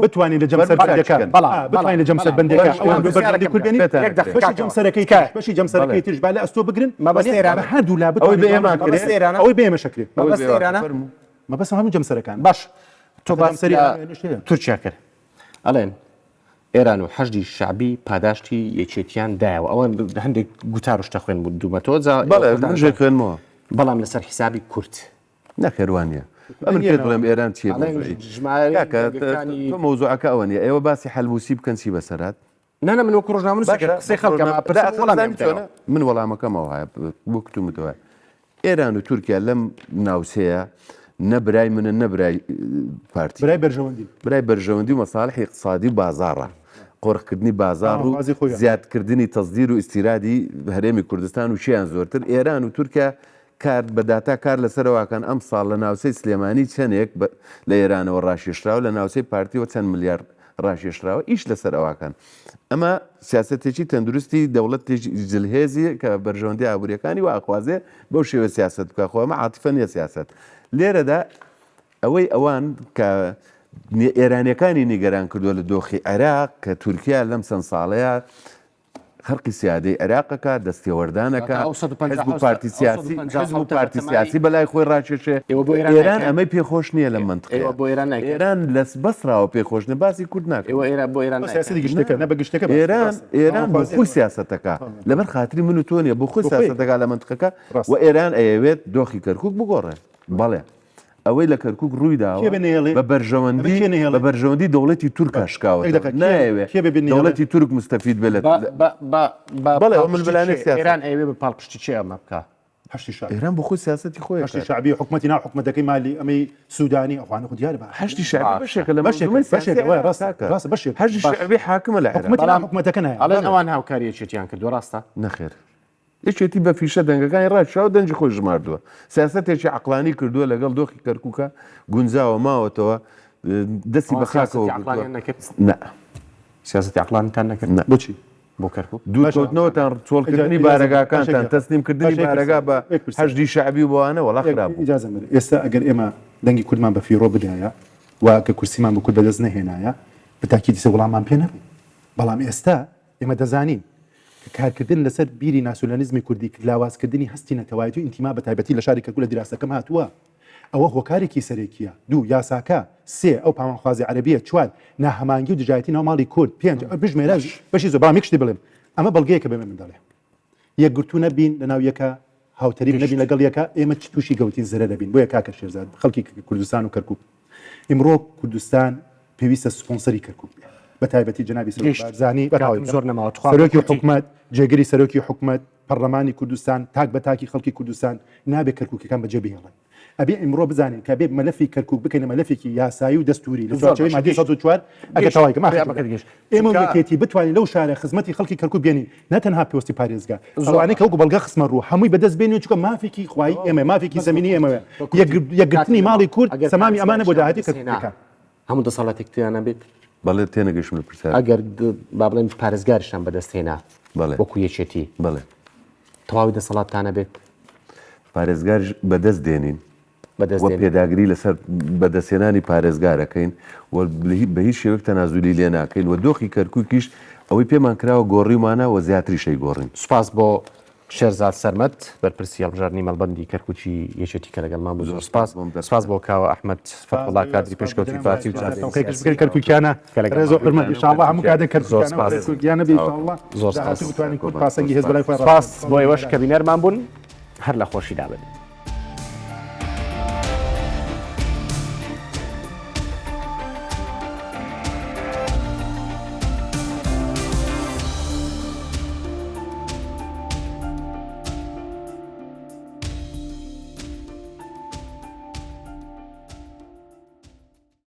بتوانین لە جەمسەربەندەکە بتوانین لە جەمسەربەندەکە بەشی جەمسەرەکەی بەشی جەمسەرەکەی ترش با لە ئەستۆ بگرن مەبەستێرانە هەردوو لا ئەوەی بە ئێمان ئەوەی بێمە شەکرێ مەبەست هەموو جەمسەرەکان باش تۆ باسی تورکیا کرد ئەڵێن ئێران و حەشدی شعبی پاداشتی یەکێتیان دایەوە ئەوە هەندێک گوتاڕشتە خوێن بوو دوومەتۆ منژێ خوێنمەوە بەڵام لەسەر حیسابی کورد نەخێوانە ئەمن پێ دڵێم ئێران چیە مۆزوعەکە ئەوە نیە ئێوە باسی حەلبوسی بکەن چی بەسەرات نانە من وەکو ڕۆژنامە قسەی خەڵکە من وەڵامەکەمەوە هەیە بۆ کتومتەوە ئێران و تورکیا لەم ناوسەیە نەبرای منە نەبرای پارتی برای بەرژەوەندی و مەساڵحی اقتصادی بازاڕە قۆرخکردنی بازار و زیادکردنی تەزدیر و ئیستیرادی هەرێمی کوردستان و شیان زۆرتر ئێران و تورکیا کار بەداتا کار لەسەرەوەکان ئەم ساڵ لە ناوسەی سلێمانی چەندێک لە ئێرانەوە ڕاشێشراوە لە ناوسەی پارتیەوە چەند ملیار ڕاشێشراوە ئیش لەسەرەوەکان ئەمە سیاسەتێکی تەندروستی دەوڵەتێکی جلهێزی کە بەرژەوەندی ئابوووریەکانی و ئاخوازێ بەو شێوە سیاست بکە خۆمە عاتیفە نیە سیاست لێرەدا ئەوەی ئەوان کە ئێرانیەکانی نیگەران کردووە لە دۆخی عێراق کە تورکیا لەم چەند ساڵەیە خەرقی سیادەی عێراقەکە دەستێوەردانەکە پارتی سیاسی پارتی سیاسی بەلای خۆی ڕاکێشێ ئێران ئەمەی پێخۆش نییە لە منطقەیە بۆ ئێران لەس بەسراوە پێخۆشنە باسی کورد ناکەوە ئێران بۆ خۆی سیاسەتەکە لەبەر خاتری من و تۆ نیە بۆ خۆی سیاسەتەکە لە منطقەکە و ئێران ئەیەوێت دۆخی کەرکووک بگۆڕێ بەڵێ ئەوەی لە کەرکووک ڕوویداوە بە بەرژەوەندی دەوڵەتی تورکە شکاوە نایەوێت دەوڵەتی تورک مستەفید بێت بەڵێ من بلانێ ئێران ئەوێ بە پاڵپشتی چێ ئەمە بکە ئێران بۆ خۆی سیاسەتی خۆی هەشتی شعبی حکومەتی ناو حکومەتەکەی مالی ئەمەی سوودانی ئەوانە خو دیارە هەشتی شعبی بەشێکە لە ڕاستە بەشێک هەشتی شعبی حاکمە لە حکومەتەکە نایە ئەڵێن ئەوان هاوکاریەکێتیان کردووە ڕاستە نەخێر یەکێتی بە فیشە دەنگەکانی ڕادشاو دەنجی خۆی ژماردووە سیاسەتێکی عقلانی کردووە لەگەڵ دۆخی کەرکووکە گونجاوە ماوەتەوە دەستی بە خاکەوە سیاسەتی عقلانتان نەکرد بۆچی بۆ کەرکووک دووکەوتنەوەتان چۆڵکردنی بارەگاکانتان تەسلیمکردنی بارەگا بە هەشتی شعبی بۆوانە وەڵا خراپ ئیجازە ئێستا ئەگەر ئێمە دەنگی کوردمان بە فیرۆ بدایە و کە کورسیمان بە کورد بەدەست نەهێنایە بەتاکیدی سە وەڵاممان پێ نەبوو بەڵام ئێستا ئێمە دەزانین کارکردن لەسەر بیری ناسیۆنالیزمی کوردی لاوازکردنی هەستی نەتەوایەتی و ئینتیما بە تایبەتی لە شاری کەرکووک لە دیراستەکەم هاتووە ئەوە هۆکارێکی سەرێکیە دوو یاساکە سێ ئەو پامانخوازی عەرەبیە چوار ناهەمانگی و دژایەتی ناو ماڵی کورد پێنج بژمێرە بەشی زۆر بامی کشتی بڵێم ئەمە بەڵگەیەکە بێمە من دەڵێ یەکگرتو نەبین لە ناو یەکە هاوتەری نەبین لەگەڵ یەکە ئێمە تووشی گەوتین زەرە دەبین بۆیە کاکە شێرزاد خەڵکی کوردستان و کەرکووک ئیمڕۆ کوردستان پێویستە سپۆنسەری کەرکووک بە تایبەتی جەنابی سەرۆکبارزانی زۆر نەماوە سەرۆکی حکومەت جێگەری سەرۆکی حکومەت پەرلەمانی کوردستان تاک بە تاکی خەڵکی کوردستان نابێت کەرکووکەکان بەجێ بهێڵن ئەبێ ئمڕۆ بزانین کە بێ مەلەفی کەرکوک بکەینە مەلەفێکی یاسایی و دەستوری لە چوارچێوەی مادەی 104 ئەگە تەواوی ئێمە وەکێتی بتوانین لەو شارە خزمەتی خەڵکی کەرکوک بێنین نەتەنها پێوەستی پارێزگا ئەوانەی کە وەکو بەڵگە خستمە ڕوو هەمووی بەدەست بێنین چونکە مافێکی خوای ئێمە مافێکی زەمینی ئێمەوە یەکگرتنی ماڵی کورد سەمامی ئەمانە بۆ داهاتی کەرکوکەکان هەموو دەسەڵاتێکتیانە بێت بەڵێ تێنەگەشم لە پرسیار ئەگەر با بڵێن پارێزگاریشان بەدەستهێنا بەڵێ وەکو یەکێتی بەڵێ تەواوی دەسەڵاتتانە بێت پارێزگار بەدەست دێنین بەدەست وە دێنن. پێداگری لەسەر بەدەستێنانی پارێزگارەکەین و بە هیچ شێوەیەک تەنازولی لێ ناکەین و دۆخی کەرکووکیش ئەوەی پێمان کراوە گۆڕیمانە و زیاتری شەی گۆڕین. سوپاس بۆ شێرزاد سەرمەت بەرپرسی هەڵبژاردننی مەڵبەندی کەرکووکی یەکێتی کە لەگەڵمان بوو. زۆر سپاس بۆ کاوە ئەحمەد فەتحوڵا کادری پێشکەوتوی پارتی و بکەین کەرکووکیانە ڕێزۆ پەرمە ئینشاءالله هەموو کاتێک کەرکووکیانە بێ ئینشاءالله زۆر بتوانین کورد پاسەنگی هێز بەلای سپاس بۆ ئێوەش کە بینەرمان بوون هەر لە خۆشی دابن.